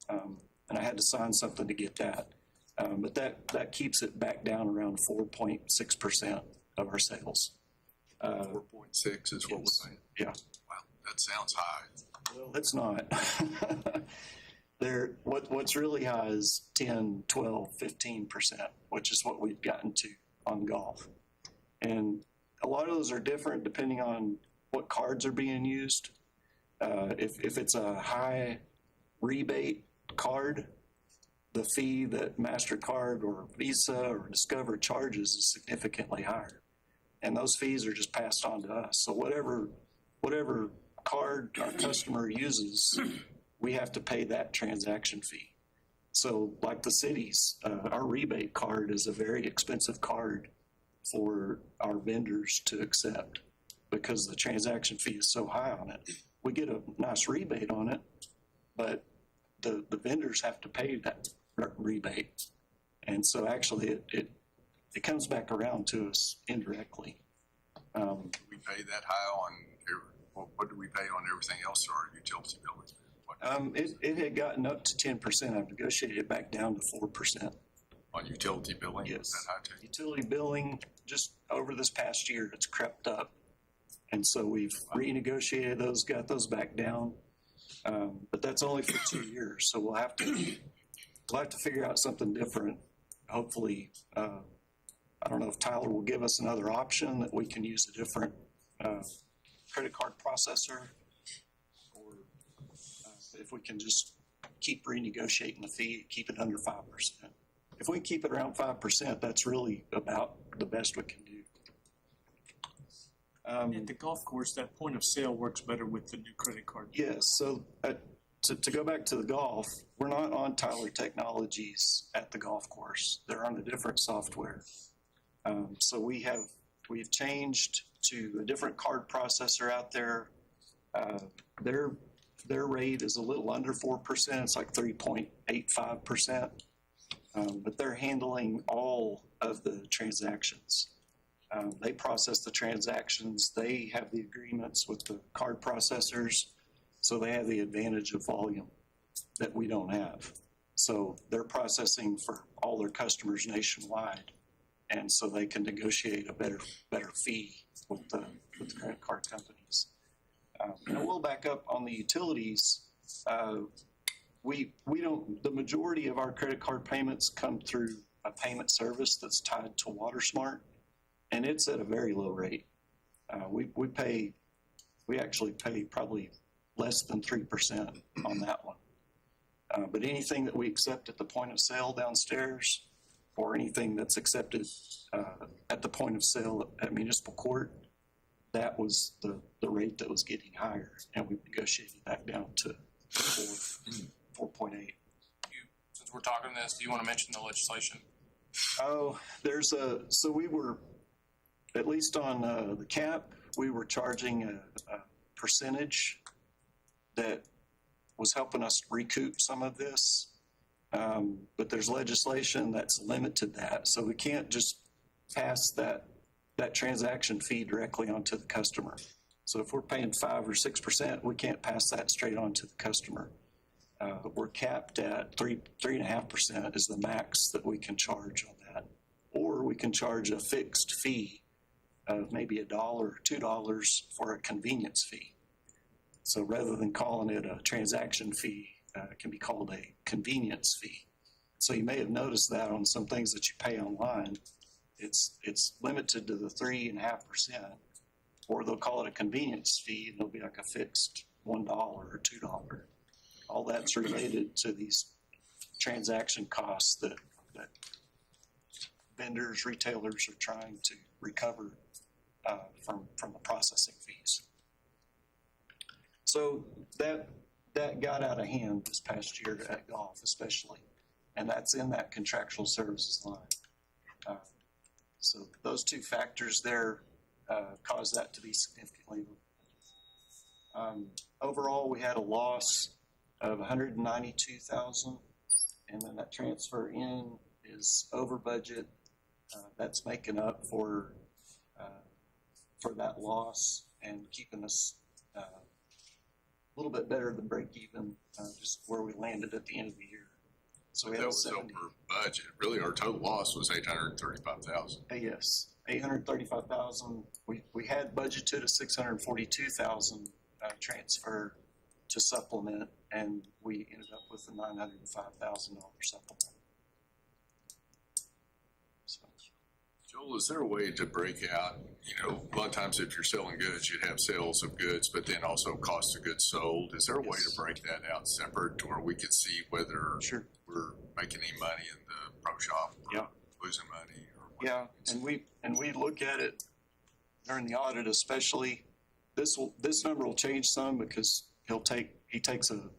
And I had to sign something to get that. But that keeps it back down around 4.6% of our sales. 4.6 is what we're saying. Yeah. Wow, that sounds high. Well, it's not. What's really high is 10, 12, 15%, which is what we've gotten to on golf. And a lot of those are different depending on what cards are being used. If it's a high rebate card, the fee that MasterCard or Visa or Discover charges is significantly higher. And those fees are just passed on to us. So whatever card our customer uses, we have to pay that transaction fee. So like the cities, our rebate card is a very expensive card for our vendors to accept because the transaction fee is so high on it. We get a nice rebate on it, but the vendors have to pay that rebate. And so actually it comes back around to us indirectly. We pay that high on, what do we pay on everything else, or utility billing? It had gotten up to 10%. I've negotiated it back down to 4%. On utility billing? Yes. Is that high too? Utility billing, just over this past year, it's crept up. And so we've renegotiated those, got those back down. But that's only for 2 years. So we'll have to figure out something different. Hopefully, I don't know if Tyler will give us another option that we can use a different credit card processor, or if we can just keep renegotiating the fee, keep it under 5%. If we keep it around 5%, that's really about the best we can do. At the golf course, that point of sale works better with the new credit card. Yes, so to go back to the golf, we're not on Tyler Technologies at the golf course. They're on a different software. So we've changed to a different card processor out there. Their rate is a little under 4%. It's like 3.85%. But they're handling all of the transactions. They process the transactions. They have the agreements with the card processors, so they have the advantage of volume that we don't have. So they're processing for all their customers nationwide, and so they can negotiate a better fee with the credit card companies. And we'll back up on the utilities. We don't. The majority of our credit card payments come through a payment service that's tied to WaterSmart, and it's at a very low rate. We actually pay probably less than 3% on that one. But anything that we accept at the point of sale downstairs, or anything that's accepted at the point of sale at municipal court, that was the rate that was getting higher, and we negotiated that down to 4.8. Since we're talking this, do you want to mention the legislation? Oh, so we were, at least on the cap, we were charging a percentage that was helping us recoup some of this. But there's legislation that's limited that. So we can't just pass that transaction fee directly onto the customer. So if we're paying 5 or 6%, we can't pass that straight on to the customer. We're capped at 3.5% is the max that we can charge on that. Or we can charge a fixed fee of maybe $1 or $2 for a convenience fee. So rather than calling it a transaction fee, it can be called a convenience fee. So you may have noticed that on some things that you pay online, it's limited to the 3.5%, or they'll call it a convenience fee, and it'll be like a fixed $1 or $2. All that's related to these transaction costs that vendors, retailers are trying to recover from the processing fees. So that got out of hand this past year at golf, especially, and that's in that contractual services line. So those two factors there caused that to be significantly. Overall, we had a loss of $192,000, and then that transfer in is over budget. That's making up for that loss and keeping us a little bit better than break even, just where we landed at the end of the year. So we That had was over budget. Really, our total loss was $835,000. Yes, $835,000. We had budgeted a $642,000 transfer to supplement, and we ended up with a $905,000 supplement. So. Joel, is there a way to break out, lot of times if you're selling goods, you'd have sales of goods, but then also cost of goods sold. Is there a way to break that out separate to where we could see whether Sure. we're making any money in the pro shop? Or Yeah. losing money? Or what? Yeah, and we look at it during the audit especially. This number will change some because he takes a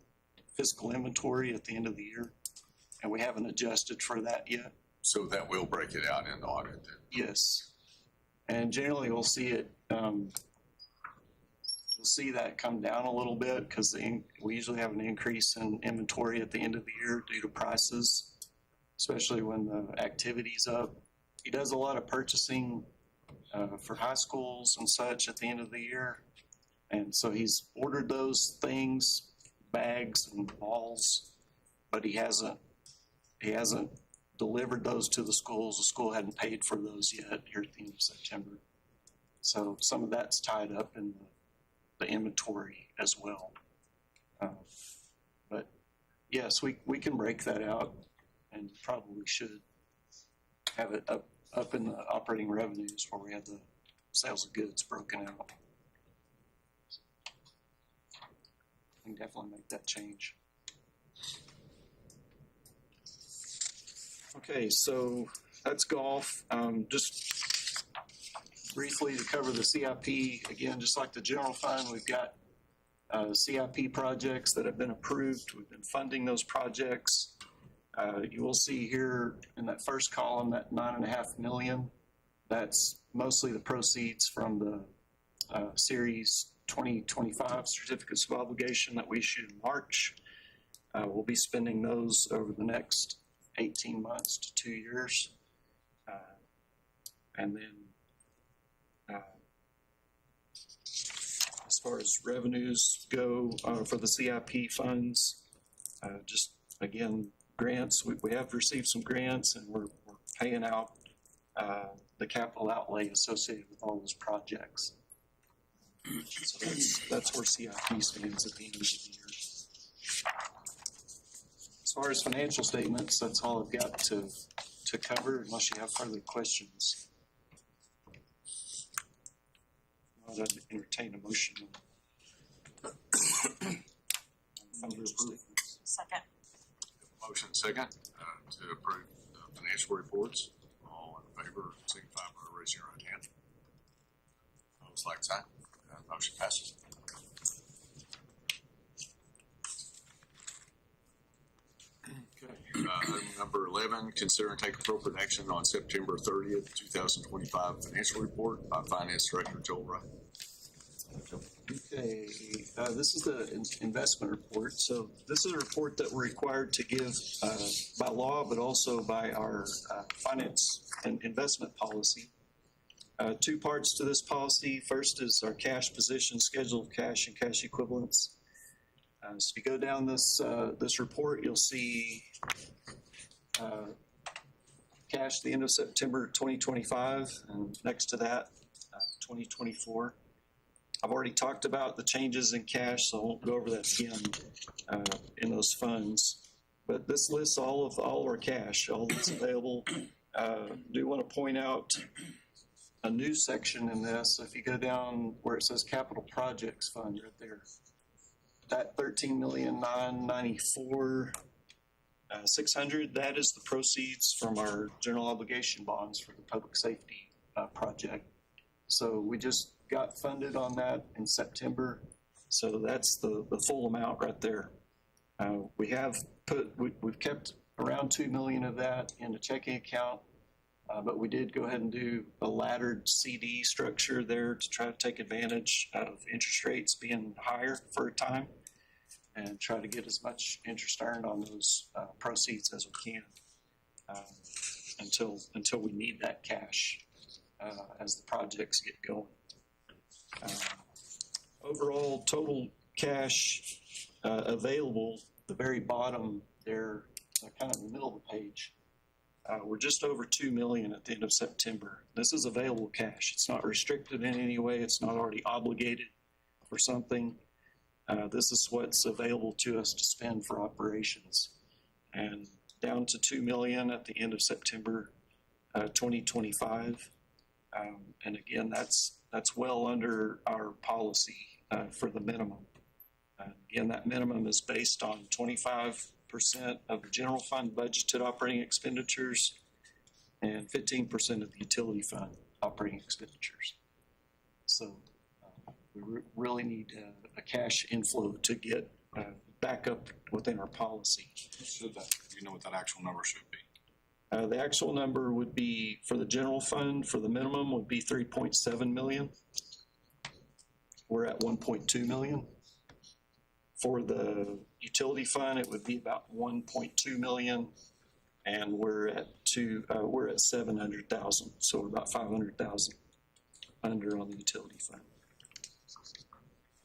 fiscal inventory at the end of the year, and we haven't adjusted for that yet. So that will break it out in the audit then? Yes. And generally we'll see it, you'll see that come down a little bit because we usually have an increase in inventory at the end of the year due to prices, especially when the activity's up. He does a lot of purchasing for high schools and such at the end of the year. And so he's ordered those things, bags and balls, but he hasn't delivered those to the schools. The school hadn't paid for those yet here at the end of September. So some of that's tied up in the inventory as well. But yes, we can break that out and probably should have it up in the operating revenues where we have the sales of goods broken out. We can definitely make that change. Okay, so that's golf. Just briefly to cover the CIP, again, just like the general fund, we've got CIP projects that have been approved. We've been funding those projects. You will see here in that first column, that $9.5 million, that's mostly the proceeds from the Series 2025 Certificates of Obligation that we issued in March. We'll be spending those over the next 18 months to 2 years. And then as far as revenues go for the CIP funds, just again, grants, we have received some grants and we're paying out the capital outlay associated with all those projects. So that's where CIP stands at the end of the year. As far as financial statements, that's all I've got to cover unless you have further questions. I'll entertain a motion. Second. Motion second to approve the financial reports. All in favor, signify by raising your right hand. Opposed, like sign. Motion passes. Okay. Item number 11, consider and take appropriate action on September 30th, 2025 financial report by Finance Director Joel Wright. Okay, this is the investment report. So this is a report that we're required to give by law, but also by our finance and investment policy. Two parts to this policy. First is our cash position, schedule of cash and cash equivalents. So if you go down this report, you'll see cash at the end of September 2025, and next to that, 2024. I've already talked about the changes in cash, so I won't go over that again in those funds. But this lists all of our cash, all that's available. Do want to point out a new section in this. If you go down where it says Capital Projects Fund right there, that $13,994,600, that is the proceeds from our general obligation bonds for the public safety project. So we just got funded on that in September. So that's the full amount right there. We've kept around $2 million of that in a checking account, but we did go ahead and do a laddered CD structure there to try to take advantage of interest rates being higher for a time and try to get as much interest earned on those proceeds as we can until we need that cash as the projects get going. Overall total cash available, the very bottom there, kind of in the middle of the page, we're just over $2 million at the end of September. This is available cash. It's not restricted in any way. It's not already obligated for something. This is what's available to us to spend for operations. And down to $2 million at the end of September 2025. And again, that's that's well under our policy for the minimum. Again, that minimum is based on 25% of the general fund budgeted operating expenditures and 15% of the utility fund operating expenditures. So we really need a cash inflow to get back up within our policy. Do you know what that actual number should be? The actual number would be, for the general fund, for the minimum, would be 3.7 million. We're at 1.2 million. For the utility fund, it would be about 1.2 million, and we're at 700,000, so we're about 500,000 under on the utility fund.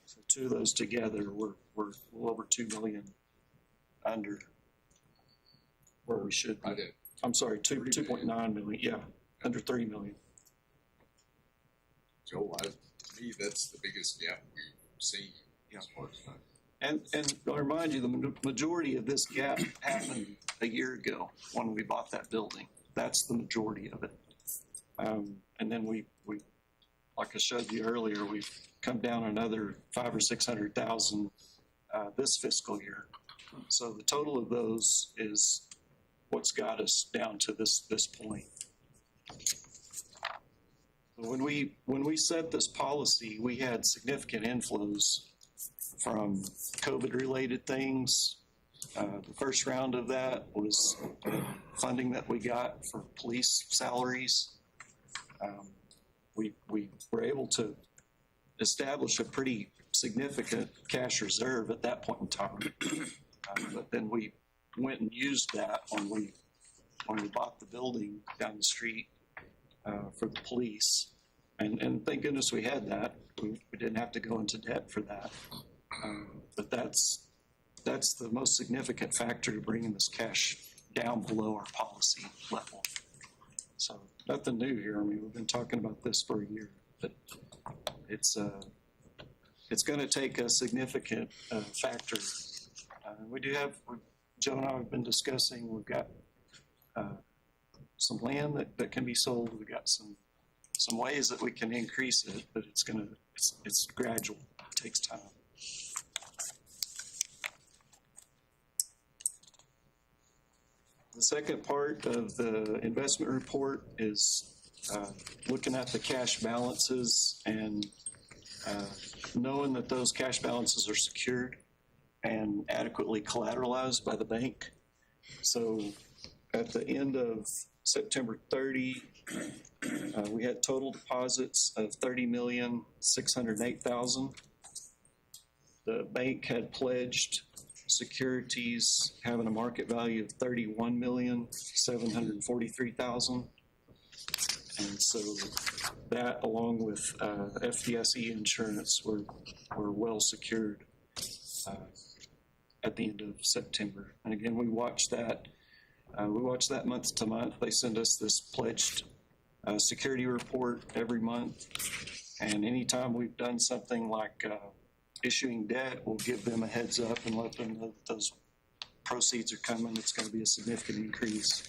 So two of those together, we're a little over 2 million under where we should be. I did. I'm sorry, 2.9 million, yeah, under 3 million. Joe, to me, that's the biggest gap we've seen as far as that. And I'll remind you, the majority of this gap happened a year ago when we bought that building. That's the majority of it. And then we, like I showed you earlier, we've come down another 500,000 or 600,000 this fiscal year. So the total of those is what's got us down to this point. When we set this policy, we had significant inflows from COVID-related things. The first round of that was funding that we got for police salaries. We were able to establish a pretty significant cash reserve at that point in time. But then we went and used that when we bought the building down the street for the police. And thank goodness we had that. We didn't have to go into debt for that. But that's the most significant factor to bringing this cash down below our policy level. So nothing new here. I mean, we've been talking about this for a year, but it's going to take a significant factor. We do have, Joe and I have been discussing, we've got some land that can be sold. We've got some ways that we can increase it, but it's gradual. It takes time. The second part of the investment report is looking at the cash balances and knowing that those cash balances are secured and adequately collateralized by the bank. So at the end of September 30, we had total deposits of $30,608,000. The bank had pledged securities having a market value of $31,743,000. And so that, along with FDIC insurance, were well secured at the end of September. And again, we watch that month to month. They send us this pledged security report every month. And anytime we've done something like issuing debt, we'll give them a heads up and let them know that those proceeds are coming. It's going to be a significant increase.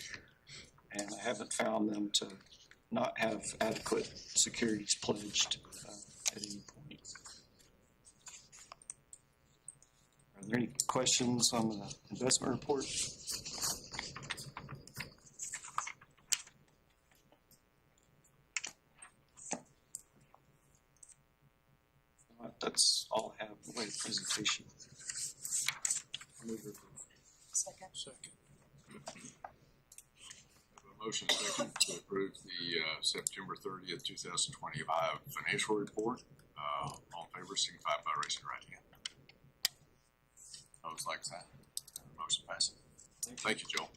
And I haven't found them to not have adequate securities pledged at any point. Are there any questions on the investment report? That's all I have in the way of presentation. Second. A motion second to approve the September 30th, 2025 financial report. All in favor, signify by raising your right hand. Opposed, like that. Motion passes. Thank you, Joe.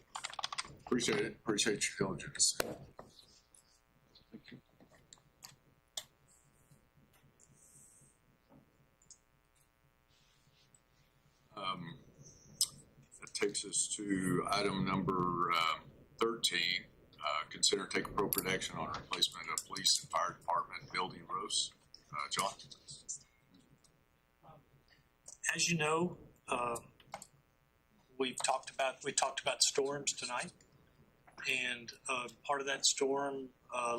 Appreciate it. Appreciate your diligence. Thank you. That takes us to item number 13. Consider and take appropriate action on replacement of police and fire department building roofs. John? As you know, we talked about storms tonight, and part of that storm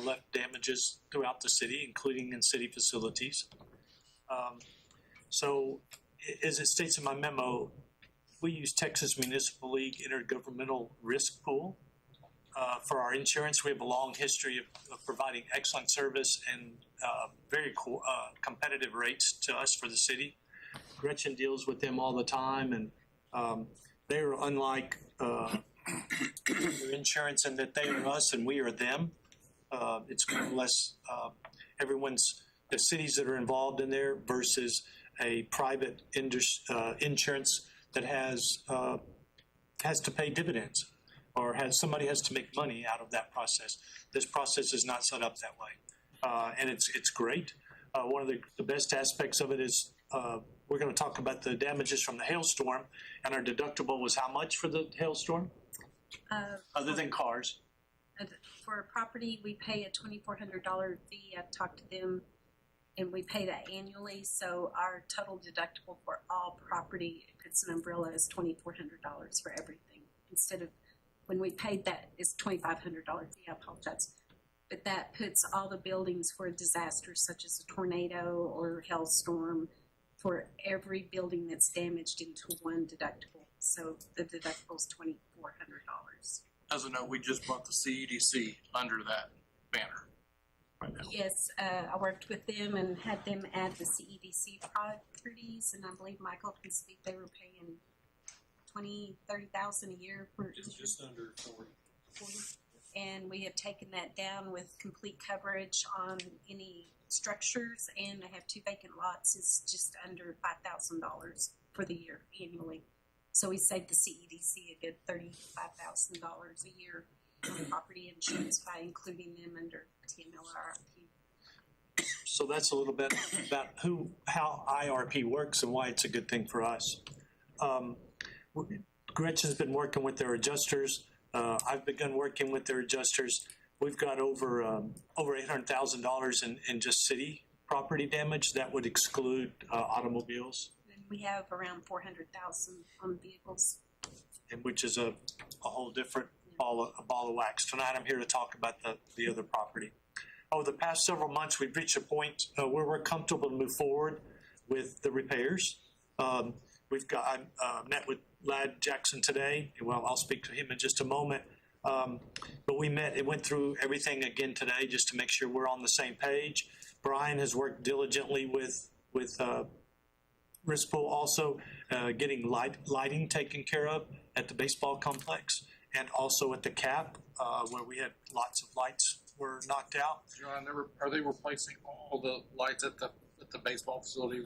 left damages throughout the city, including in city facilities. So as it states in my memo, we use Texas Municipal League Intergovernmental Risk Pool for our insurance. We have a long history of providing excellent service and very competitive rates to us for the city. Gretchen deals with them all the time, and they are unlike their insurance in that they are us and we are them. It's more or less the cities that are involved in there versus a private insurance that has to pay dividends or somebody has to make money out of that process. This process is not set up that way, and it's great. One of the best aspects of it is we're going to talk about the damages from the hailstorm, and our deductible was how much for the hailstorm, other than cars? For property, we pay a $2,400 fee. I've talked to them, and we pay that annually. So our total deductible for all property, if it's an umbrella, is $2,400 for everything. Instead of when we paid that, it's $2,500 fee. I apologize, but that puts all the buildings for a disaster such as a tornado or hailstorm for every building that's damaged into one deductible. So the deductible is $2,400. As a note, we just brought the CEDC under that banner right now. Yes, I worked with them and had them add the CEDC properties, and I believe Michael can speak, they were paying $20,000-$30,000 a year for Just under 40. And we have taken that down with complete coverage on any structures, and they have 2 vacant lots. It's just under $5,000 for the year annually. So we saved the CEDC a good $35,000 a year on property insurance by including them under TMLRP. So that's a little bit about how IRP works and why it's a good thing for us. Gretchen's been working with their adjusters. I've begun working with their adjusters. We've got over $800,000 in just city property damage. That would exclude automobiles. And we have around $400,000 on vehicles. And which is a whole different ball of wax. Tonight I'm here to talk about the other property. Over the past several months, we've reached a point where we're comfortable to move forward with the repairs. I met with Lad Jackson today. Well, I'll speak to him in just a moment. But we met and went through everything again today just to make sure we're on the same page. Brian has worked diligently with RISPO also getting lighting taken care of at the baseball complex and also at the CAP where we had lots of lights were knocked out. John, are they replacing all the lights at the baseball facility?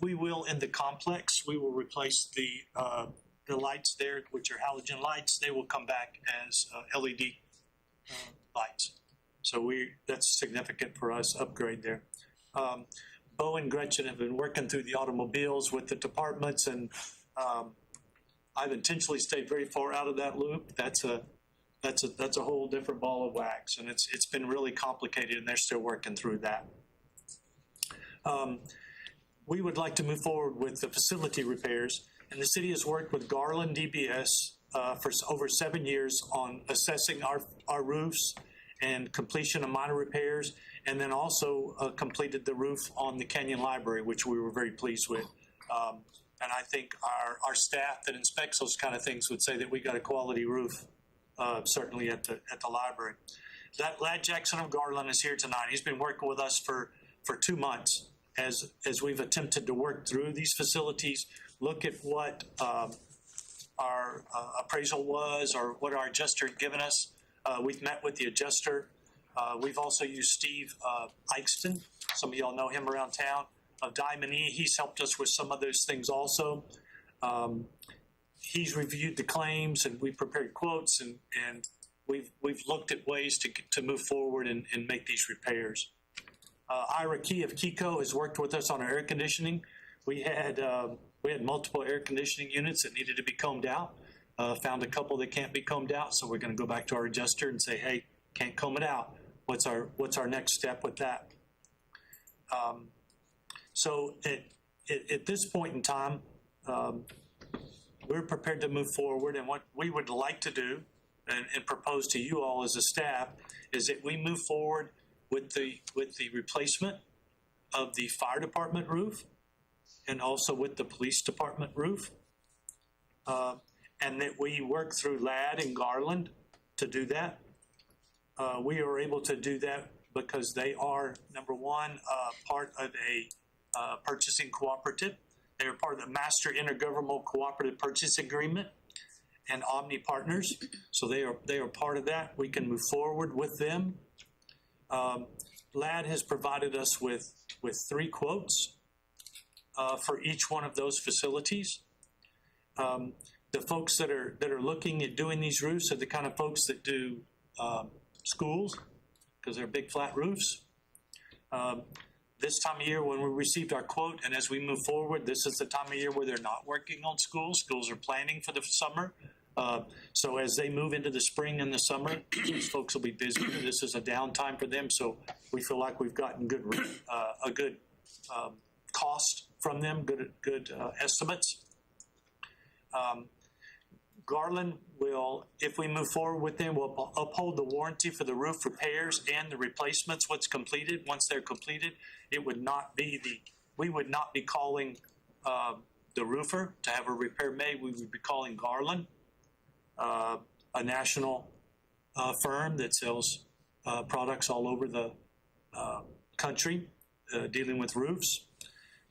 We will in the complex. We will replace the lights there, which are halogen lights. They will come back as LED lights. So that's significant for us, upgrade there. Bo and Gretchen have been working through the automobiles with the departments, and I've intentionally stayed very far out of that loop. That's a whole different ball of wax, and it's been really complicated, and they're still working through that. We would like to move forward with the facility repairs, and the city has worked with Garland DBS for over 7 years on assessing our roofs and completion of minor repairs, and then also completed the roof on the Canyon Library, which we were very pleased with. And I think our staff that inspects those kind of things would say that we got a quality roof, certainly at the library. Lad Jackson of Garland is here tonight. He's been working with us for 2 months as we've attempted to work through these facilities, look at what our appraisal was or what our adjuster had given us. We've met with the adjuster. We've also used Steve Eichsten. Some of y'all know him around town, of Diamond E. He's helped us with some of those things also. He's reviewed the claims, and we've prepared quotes, and we've looked at ways to move forward and make these repairs. Ira Key of Kiko has worked with us on our air conditioning. We had multiple air conditioning units that needed to be combed out. Found a couple that can't be combed out, so we're going to go back to our adjuster and say, hey, can't comb it out. What's our next step with that? So at this point in time, we're prepared to move forward, and what we would like to do and propose to you all as a staff is that we move forward with the replacement of the fire department roof and also with the police department roof. And that we work through Ladd and Garland to do that. We are able to do that because they are, number one, part of a purchasing cooperative. They are part of the Master Intergovernmental Cooperative Purchase Agreement and Omni Partners. So they are part of that. We can move forward with them. Ladd has provided us with 3 quotes for each one of those facilities. The folks that are looking at doing these roofs are the kind of folks that do schools, because they're big flat roofs. This time of year when we received our quote, and as we move forward, this is the time of year where they're not working on schools. Schools are planning for the summer. So as they move into the spring and the summer, these folks will be busy. This is a downtime for them, so we feel like we've gotten a good cost from them, good estimates. Garland will, if we move forward with them, will uphold the warranty for the roof repairs and the replacements, what's completed. Once they're completed, it would not be we would not be calling the roofer to have a repair made. We would be calling Garland, a national firm that sells products all over the country dealing with roofs.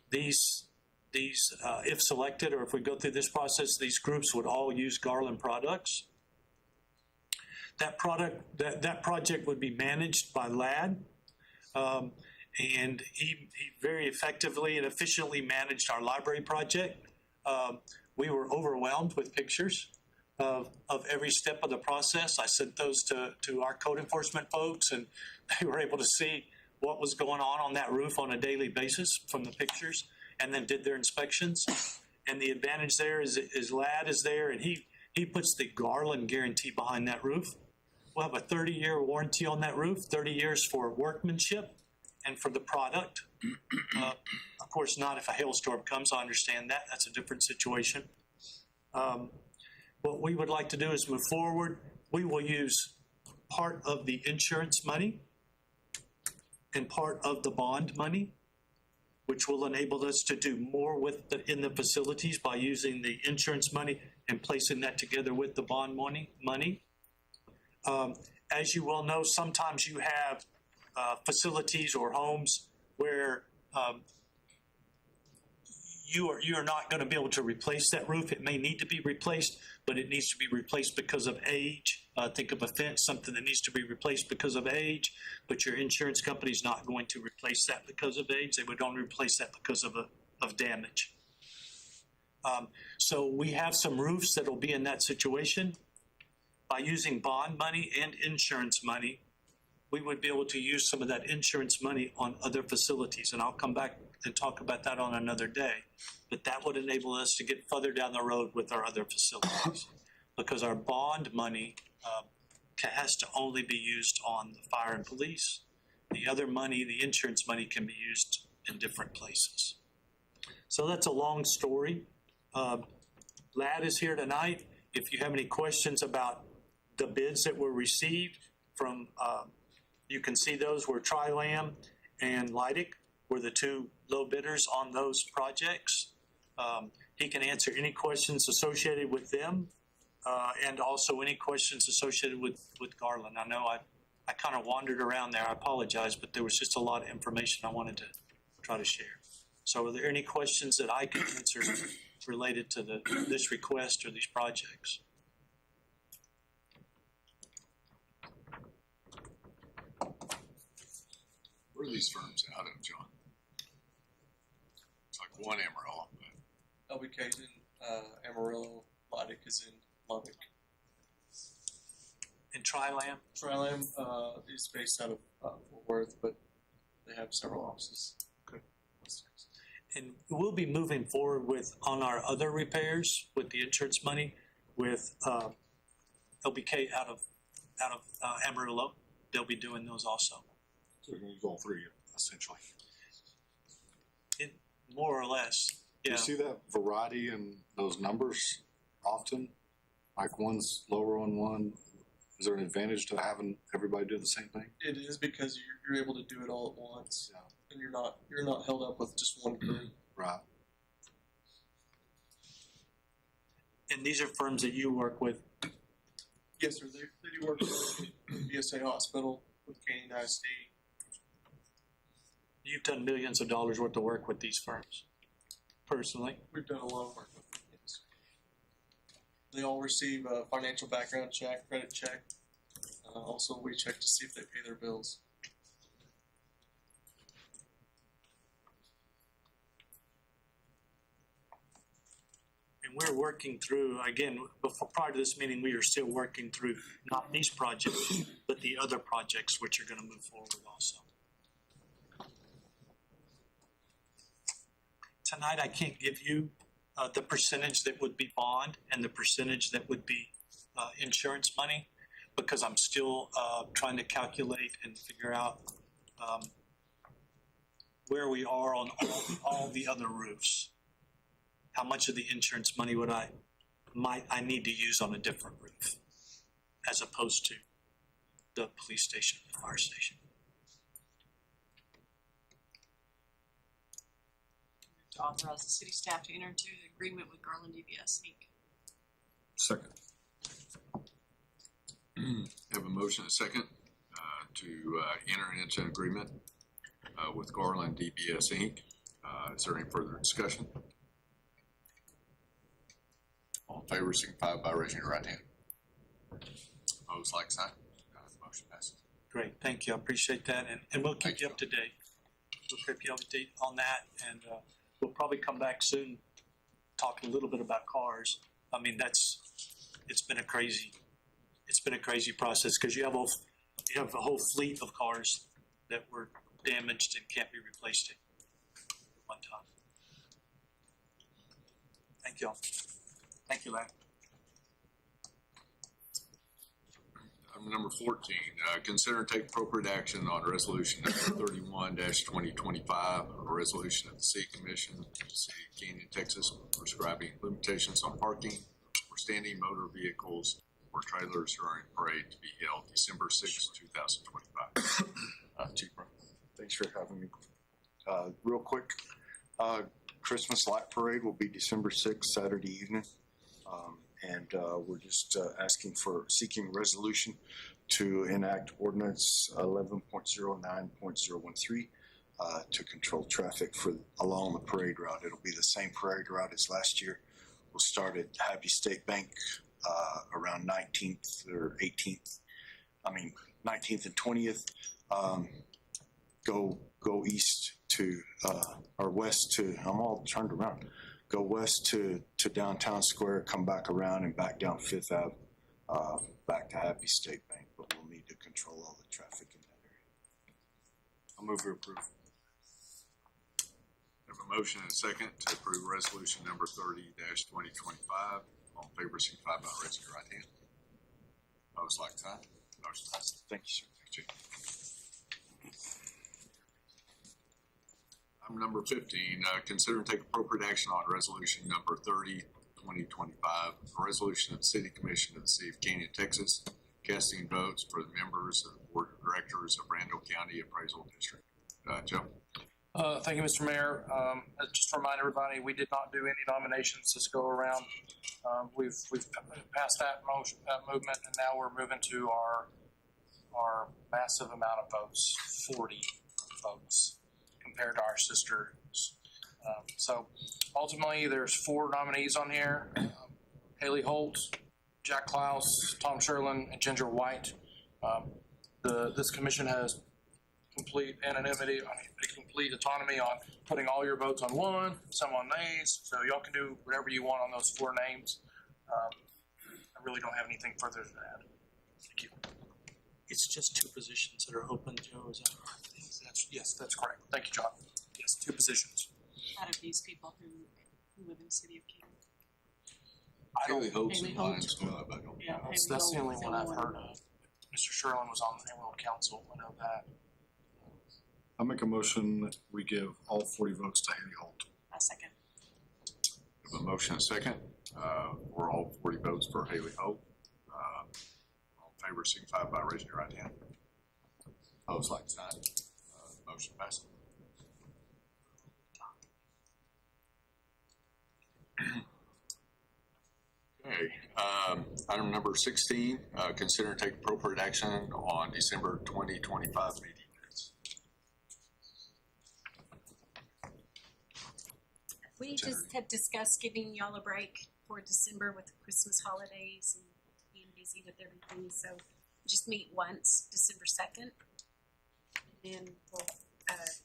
These, if selected, or if we go through this process, these groups would all use Garland products. That project would be managed by Ladd, and he very effectively and efficiently managed our library project. We were overwhelmed with pictures of every step of the process. I sent those to our code enforcement folks, and they were able to see what was going on that roof on a daily basis from the pictures, and then did their inspections. And the advantage there is Ladd is there, and he puts the Garland guarantee behind that roof. We'll have a 30-year warranty on that roof, 30 years for workmanship and for the product. Of course, not if a hailstorm comes, I understand that. That's a different situation. What we would like to do is move forward. We will use part of the insurance money and part of the bond money, which will enable us to do more in the facilities by using the insurance money and placing that together with the bond money. As you well know, sometimes you have facilities or homes where you are not going to be able to replace that roof. It may need to be replaced, but it needs to be replaced because of age. Think of a fence, something that needs to be replaced because of age, but your insurance company is not going to replace that because of age. They would only replace that because of damage. So we have some roofs that will be in that situation. By using bond money and insurance money, we would be able to use some of that insurance money on other facilities, and I'll come back and talk about that on another day. But that would enable us to get further down the road with our other facilities, because our bond money has to only be used on the fire and police. The other money, the insurance money, can be used in different places. So that's a long story. Ladd is here tonight. If you have any questions about the bids that were received from, you can see those were Tri-Lam and Leidig were the 2 low bidders on those projects. He can answer any questions associated with them, and also any questions associated with Garland. I know I kind of wandered around there. I apologize, but there was just a lot of information I wanted to try to share. So are there any questions that I can answer related to this request or these projects? Where are these firms out of, John? It's like one Amarillo, but LBK's in Amarillo, Leidig is in Lubbock. And Tri-Lam? Tri-Lam is based out of Fort Worth, but they have several offices. Okay. And we'll be moving forward on our other repairs with the insurance money with LBK out of Amarillo. They'll be doing those also. So you're going to use all 3, essentially. More or less, yeah. You see that variety in those numbers often? Like one's lower on one, Is there an advantage to having everybody do the same thing? It is because you're able to do it all at once, and you're not held up with just one crew. Right. And these are firms that you work with. Yes, sir. They do work with VSA Hospital, with Canyon ISD. You've done millions of dollars worth of work with these firms, personally. We've done a lot of work with them. Yes. They all receive a financial background check, credit check. Also, we check to see if they pay their bills. And we're working through, again, prior to this meeting, we are still working through not these projects, but the other projects which are going to move forward also. Tonight, I can't give you the percentage that would be bond and the percentage that would be insurance money, because I'm still trying to calculate and figure out where we are on all the other roofs. How much of the insurance money might I need to use on a different roof as opposed to the police station, the fire station. To authorize the city staff to enter into an agreement with Garland DBS Inc. Second. Have a motion, a second, to enter into an agreement with Garland DBS Inc. Is there any further discussion? All in favor, signify by raising your right hand. Opposed, like sign. Motion passes. Great, thank you. I appreciate that, and we'll keep you up to date. We'll keep you up to date on that, and we'll probably come back soon, talking a little bit about cars. I mean, it's been a crazy process because you have a whole fleet of cars that were damaged and can't be replaced at one time. Thank you all. Thank you, Larry. Item number 14, consider and take appropriate action on resolution number 31-2025, a resolution of the City Commission of the City of Canyon, Texas, prescribing limitations on parking for standing motor vehicles or trailers during parade to be held December 6, 2025. Chief Brown. Thanks for having me. Real quick, Christmas Light Parade will be December 6th, Saturday evening. And we're just seeking resolution to enact ordinance 11.09.013 to control traffic along the parade route. It'll be the same parade route as last year. We'll start at Happy State Bank around 19th or 18th. 19th and 20th. Go east to or west to. I'm all turned around. Go west to Downtown Square, come back around and back down Fifth Ave, back to Happy State Bank. But we'll need to control all the traffic in that area. I'll move to approve. Have a motion and a second to approve resolution number 30-2025. All in favor, signify by raising your right hand. Opposed, like sign. Motion passes. Thank you, sir. Thank you. Item number 15, consider and take appropriate action on resolution number 30-2025, a resolution of the City Commission of the City of Canyon, Texas, casting votes for the members of the Board of Directors of Randall County Appraisal District. Joe? Thank you, Mr. Mayor. Just to remind everybody, we did not do any nominations this go around. We've passed that movement, and now we're moving to our massive amount of votes, 40 votes, compared to our sisters. So ultimately, there's 4 nominees on here: Haley Holt, Jack Klaus, Tom Sherlin, and Ginger White. This commission has complete anonymity, complete autonomy on putting all your votes on one, some on nays. So y'all can do whatever you want on those 4 names. I really don't have anything further to add. Thank you. It's just 2 positions that are open, Joe, is that right? Yes, that's correct. Thank you, John. Yes, 2 positions. Out of these people who live in the city of Canyon. Haley Holt's Haley in Holt. Lions Club. I don't Yeah, know. That's the only one I've heard of. Mr. Sherlin was on the Emerald Council. I know that. I make a motion that we give all 40 votes to Haley Holt. A second. Have a motion and a second. For all 40 votes for Haley Holt. All in favor signify by raising your right hand. Opposed, like sign. Motion passes. Okay, item number 16, consider and take appropriate action on December 2025 meeting minutes. We just had discussed giving y'all a break for December with the Christmas holidays and being busy with everything, so just meet once, December 2nd. And then we'll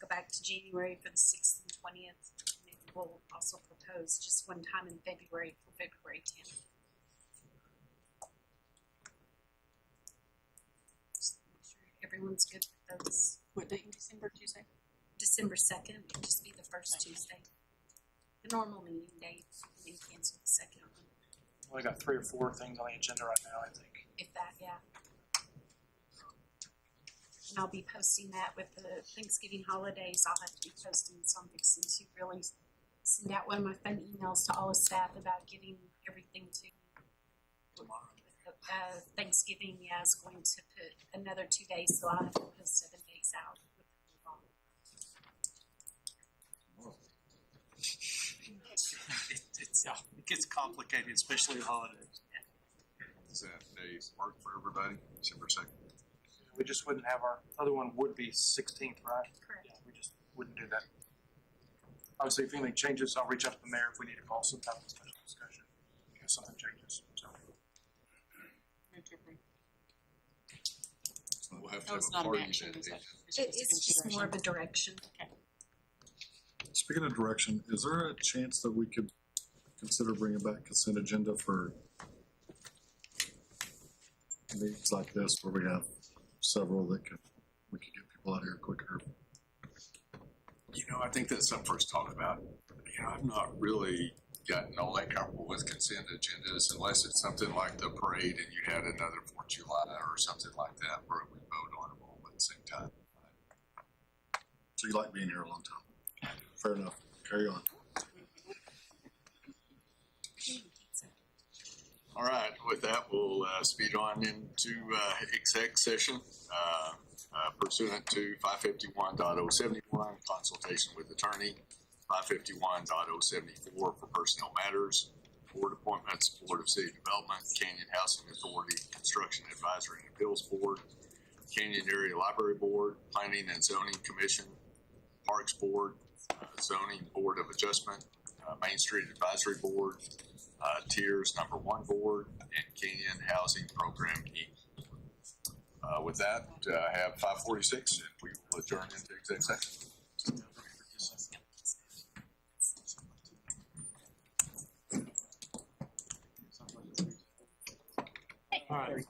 go back to January for the 6th and 20th. And then we'll also propose just one time in February for February 10th. Just make sure everyone's good with those. What date in December, Tuesday? December 2nd, it'll just be the first Tuesday. The normal meeting date, and then cancel the second one, We got 3 or 4 things on the agenda right now, I think. if that, yeah. And I'll be posting that with the Thanksgiving holidays. I'll have to be posting this on Vixen to really send out one of my fun emails to all the staff about getting everything to tomorrow. Thanksgiving, yeah, is going to put another 2 days, so I'll have to post 7 days out with the move on. It gets complicated, especially the holidays. Does that day work for everybody? December 2nd? We just wouldn't have our, other one would be 16th, right? Correct. Yeah, we just wouldn't do that. Obviously, if anything changes, I'll reach out to the mayor if we need to call some type of special discussion, if something changes, so. We'll have to Oh, have it's a not an party action, that is day. it? It's just more of a direction. Speaking of direction, is there a chance that we could consider bringing back consent agenda for meetings like this where we have several that we could get people out here quicker? You know, I think that's something for us to talk about. You know, I've not really gotten all that comfortable with consent agendas unless it's something like the parade and you had another 4th of July or something like that where we vote on them all at the same time. So you like being here a long time? Fair enough. Carry on. All right, with that, we'll speed on into exec session pursuant to 551.071, consultation with attorney, 551.074 for personnel matters, board appointments, Board of City Development, Canyon Housing Authority, Construction Advisory and Appeals Board, Canyon Area Library Board, Planning and Zoning Commission, Parks Board, Zoning Board of Adjustment, Main Street Advisory Board, Tiers Number 1 Board, and Canyon Housing Program Inc. With that, I have 5:46, and we will adjourn into exec session. All right.